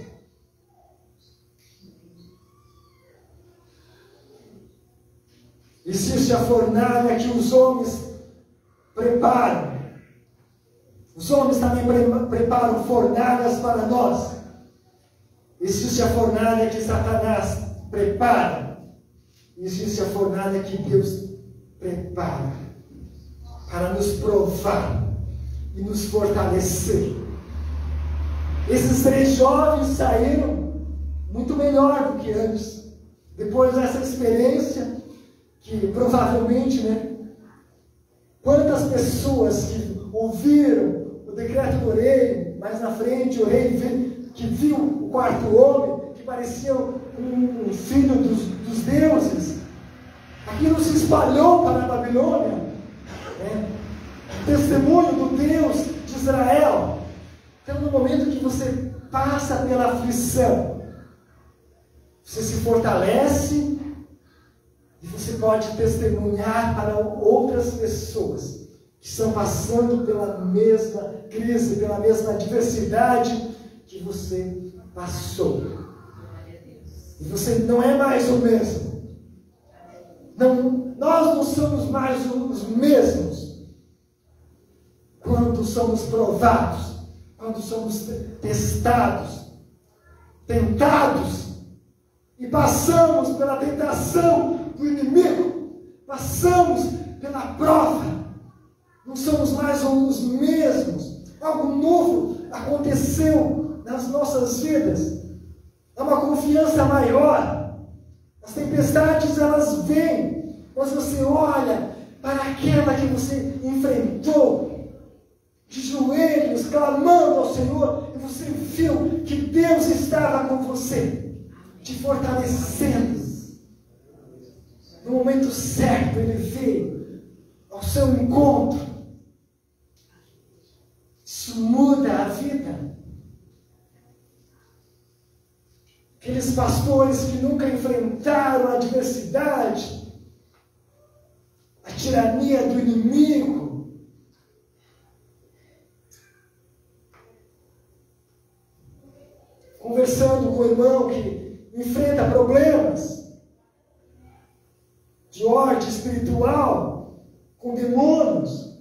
existe a fornalha que os homens preparam. Os homens também preparam fornalhas para nós. Existe a fornalha que Satanás prepara. Existe a fornalha que Deus prepara para nos provar e nos fortalecer. Esses 3 jovens saíram muito melhor do que antes. Depois dessa experiência, que provavelmente, quantas pessoas que ouviram o decreto do rei, mais na frente o rei que viu o quarto homem, que parecia um filho dos deuses, aquilo se espalhou para a Babilônia, o testemunho do Deus de Israel. Então, no momento que você passa pela aflição, você se fortalece e você pode testemunhar para outras pessoas que estão passando pela mesma crise, pela mesma adversidade que você passou. E você não é mais o mesmo. Nós não somos mais os mesmos quando somos provados, quando somos testados, tentados, e passamos pela tentação do inimigo, passamos pela prova, não somos mais os mesmos. Algo novo aconteceu nas nossas vidas, há uma confiança maior. As tempestades, elas vêm, mas você olha para aquela que você enfrentou de joelhos, clamando ao Senhor, e você viu que Deus estava com você, te fortalecendo. No momento certo, Ele veio ao seu encontro. Isso muda a vida. Aqueles pastores que nunca enfrentaram a adversidade, a tirania do inimigo, conversando com o irmão que enfrenta problemas de ordem espiritual, com demônios.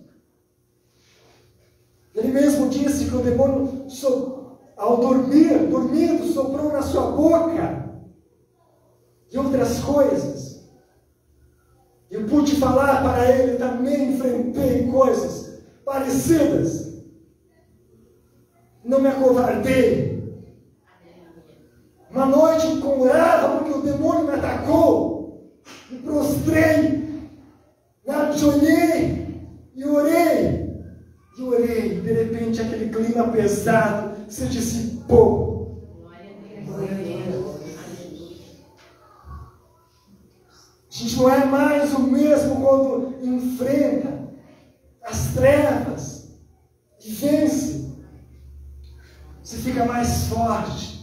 Ele mesmo disse que o demônio, ao dormindo, soprou na sua boca e outras coisas. Eu pude falar para ele, também enfrentei coisas parecidas. Não me acovardei. Uma noite com raiva, porque o demônio me atacou, me prostrei, me ajoelhei e orei. E orei, de repente aquele clima pesado se dissipou. Glória a Deus. A gente não é mais o mesmo quando enfrenta as trevas e vence. Você fica mais forte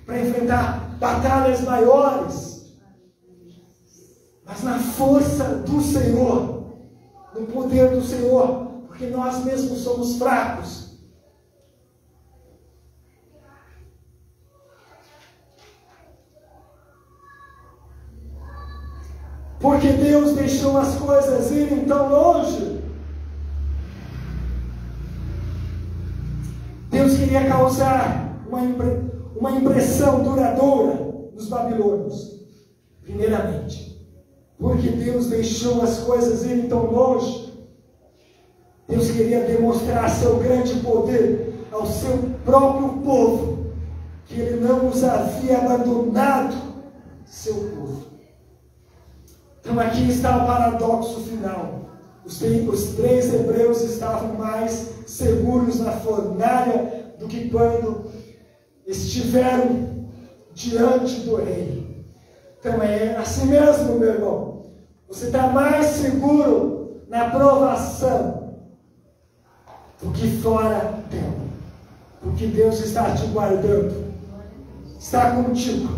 para enfrentar batalhas maiores, mas na força do Senhor, no poder do Senhor, porque nós mesmos somos fracos. Porque Deus deixou as coisas irem tão longe. Deus queria causar uma impressão duradoura nos babilônios. Primeiramente, porque Deus deixou as coisas irem tão longe. Deus queria demonstrar seu grande poder ao seu próprio povo, que Ele não os havia abandonado, seu povo. Então aqui está o paradoxo final. Os três hebreus estavam mais seguros na fornalha do que quando estiveram diante do rei. Então é assim mesmo, meu irmão. Você está mais seguro na provação do que fora dela. Porque Deus está te guardando. Está contigo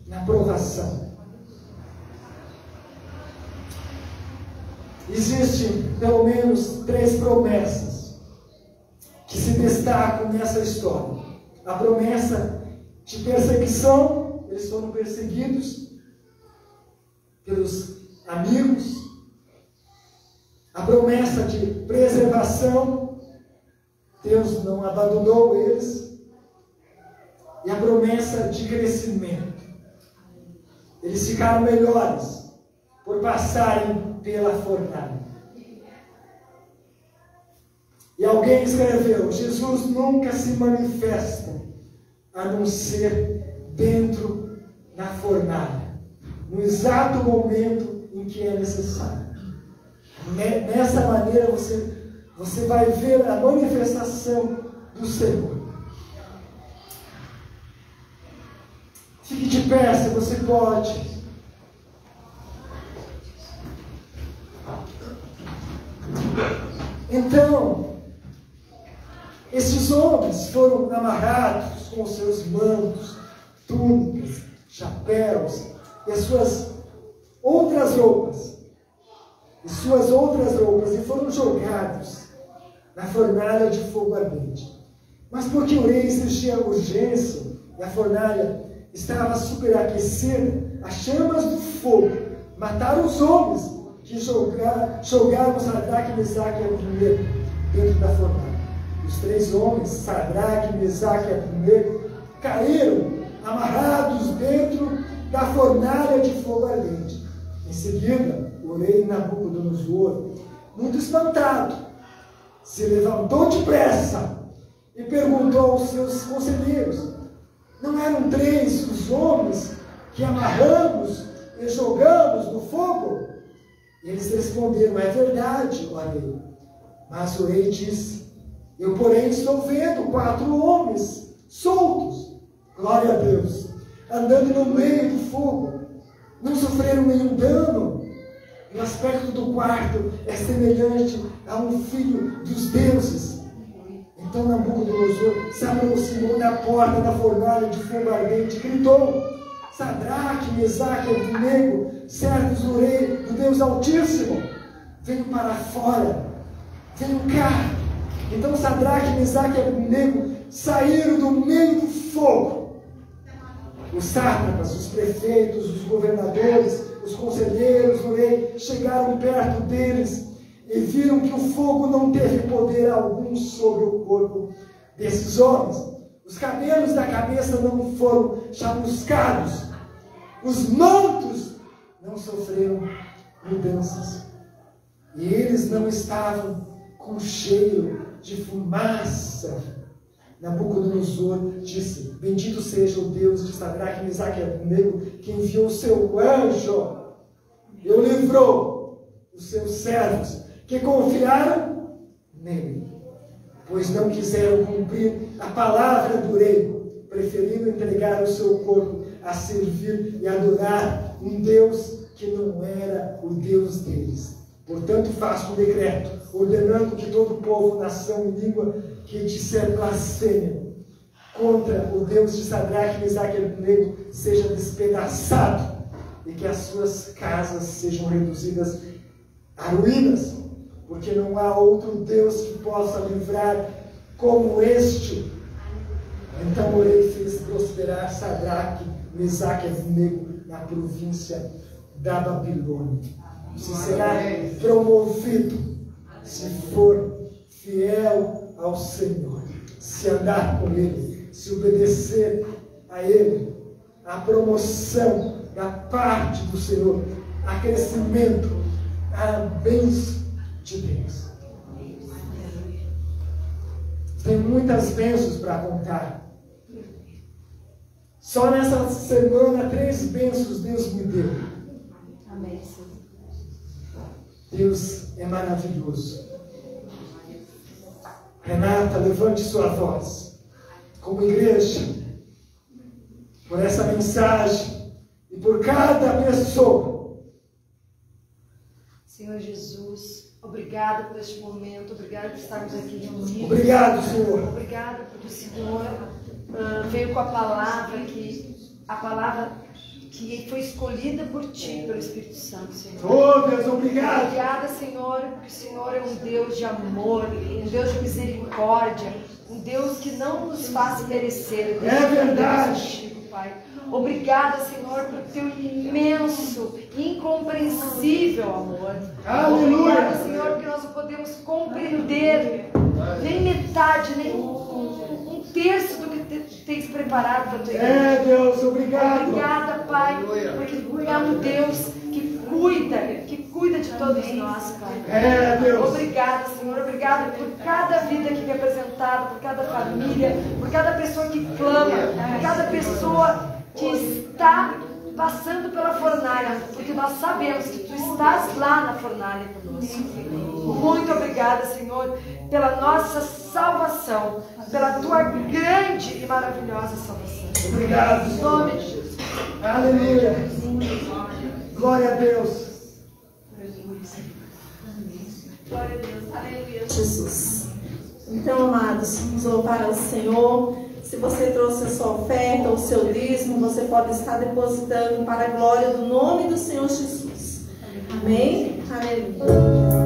na provação. Existem pelo menos 3 promessas que se destacam nessa história. A promessa de perseguição, eles foram perseguidos pelos amigos. A promessa de preservação, Deus não abandonou eles. E a promessa de crescimento. Eles ficaram melhores por passarem pela fornalha. E alguém escreveu: Jesus nunca se manifesta a não ser dentro da fornalha, no exato momento em que é necessário. Nessa maneira você vai ver a manifestação do Senhor. Fique de pé se você pode. Então, esses homens foram amarrados com seus mantos, túnicas, chapéus e as suas outras roupas. E foram jogados na fornalha de fogo ardente. Mas porque o rei exigia urgência e a fornalha estava superaquecida, as chamas do fogo mataram os homens que jogaram Sadraque, Mesaque e Abednego dentro da fornalha. Os 3 homens, Sadraque, Mesaque e Abednego, caíram amarrados dentro da fornalha de fogo ardente. Em seguida, o rei Nabucodonosor, muito espantado, se levantou depressa e perguntou aos seus conselheiros: não eram 3 os homens que amarramos e jogamos no fogo? E eles responderam: é verdade, ó rei. Mas o rei disse: eu, porém, estou vendo 4 homens soltos, glória a Deus, andando no meio do fogo. Não sofreram nenhum dano. O aspecto do quarto é semelhante a um filho dos deuses. Então Nabucodonosor se aproximou da porta da fornalha de fogo ardente e gritou: Sadraque, Mesaque e Abednego, servos do rei, do Deus Altíssimo, venham para fora, venham cá. Então Sadraque, Mesaque e Abednego saíram do meio do fogo. Os sátrapas, os prefeitos, os governadores, os conselheiros do rei chegaram perto deles e viram que o fogo não teve poder algum sobre o corpo desses homens. Os cabelos da cabeça não foram chamuscados, os mantos não sofreram mudanças, e eles não estavam com cheiro de fumaça. Nabucodonosor disse: bendito seja o Deus de Sadraque, Mesaque e Abednego, que enviou o seu anjo e o livrou os seus servos, que confiaram nele, pois não quiseram cumprir a palavra do rei, preferindo entregar o seu corpo a servir e adorar um Deus que não era o Deus deles. Portanto, faço um decreto, ordenando que todo povo, nação e língua que disser blasfêmia contra o Deus de Sadraque, Mesaque e Abednego seja despedaçado, e que as suas casas sejam reduzidas a ruínas, porque não há outro Deus que possa livrar como este. Então o rei fez prosperar Sadraque, Mesaque e Abednego na província da Babilônia. Você será promovido se for fiel ao Senhor, se andar com Ele, se obedecer a Ele. A promoção da parte do Senhor, há crescimento, há bênção de Deus. Tem muitas bênçãos para contar. Só nessa semana, 3 bênçãos Deus me deu. Amém, Senhor. Deus é maravilhoso. Renata, levante sua voz, como igreja, por essa mensagem e por cada pessoa. Senhor Jesus, obrigado por este momento, obrigado por estarmos aqui reunidos. Obrigado, Senhor. Obrigado porque o Senhor veio com a palavra que foi escolhida por Ti, pelo Espírito Santo, Senhor. Oh, Deus, obrigado. Obrigada, Senhor, porque o Senhor é um Deus de amor, um Deus de misericórdia, um Deus que não nos faz merecer. É verdade. Pai. Obrigada, Senhor, por teu imenso, incompreensível amor. Aleluia. Obrigada, Senhor, porque nós não podemos compreender nem metade, nem um terço do que tens preparado para a tua igreja. É, Deus, obrigado. Obrigada, Pai, porque é um Deus que cuida de todos nós, Pai. É, Deus. Obrigada, Senhor, obrigada por cada vida aqui representada, por cada família, por cada pessoa que clama, por cada pessoa que está passando pela fornalha, porque nós sabemos que Tu estás lá na fornalha conosco. Muito obrigada, Senhor, pela nossa salvação, pela Tua grande e maravilhosa salvação. Obrigado, Em Senhor. nome de Jesus. Aleluia. Glória a Deus. Glória a Deus, aleluia, Jesus. Então, amados, vamos louvar ao Senhor. Se você trouxe a sua oferta ou o seu dízimo, você pode estar depositando para a glória do nome do Senhor Jesus. Amém? Aleluia.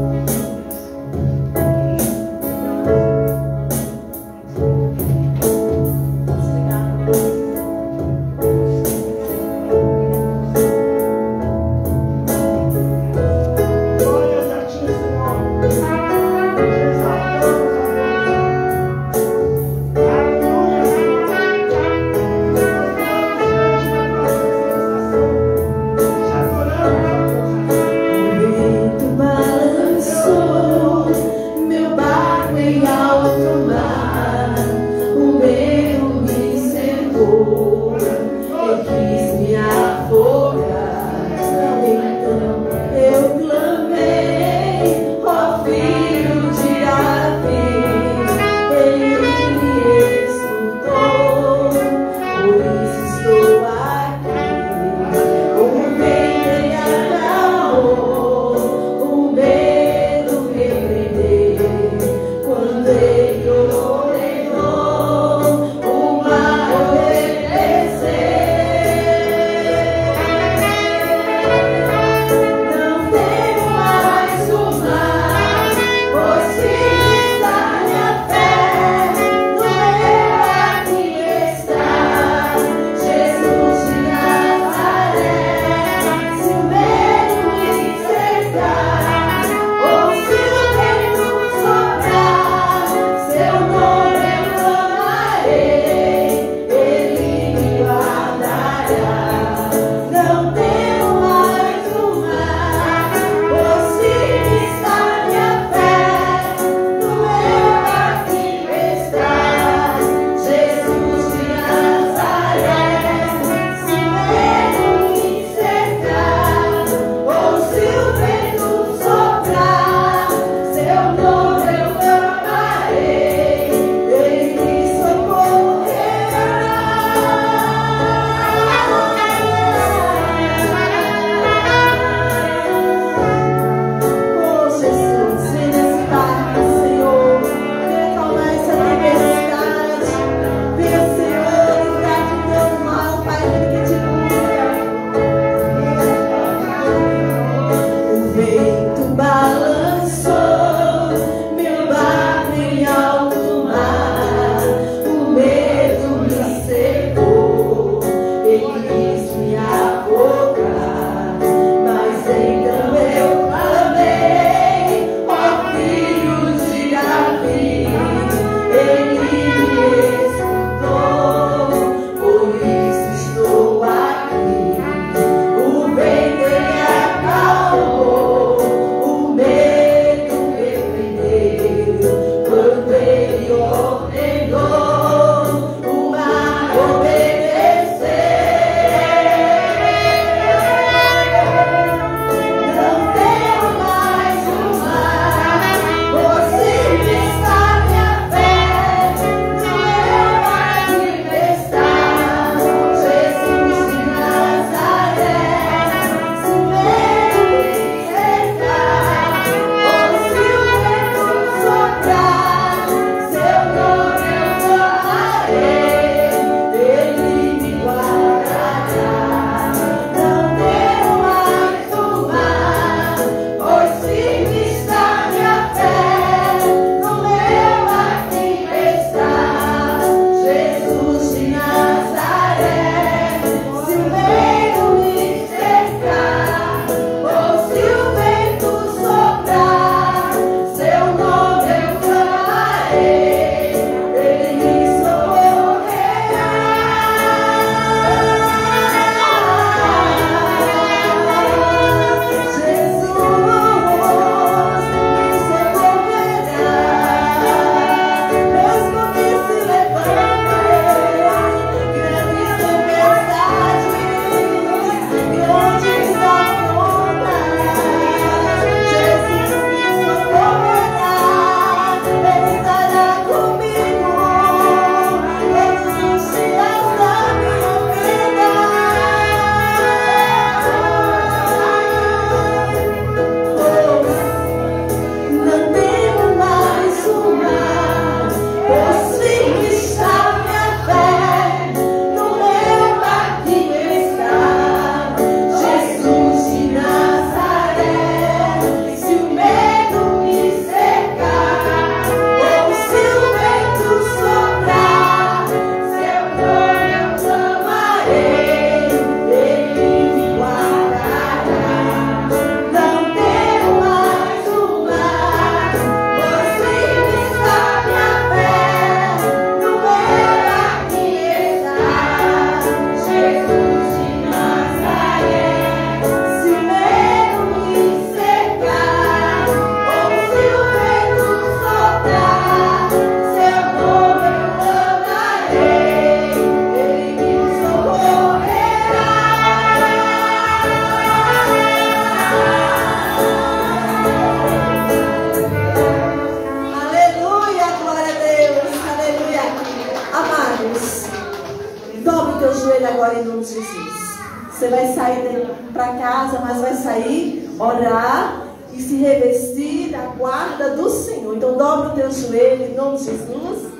Você vai sair para casa, mas vai sair, orar e se revestir da guarda do Senhor. Então dobra o teu joelho em nome de Jesus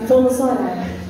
e vamos orar.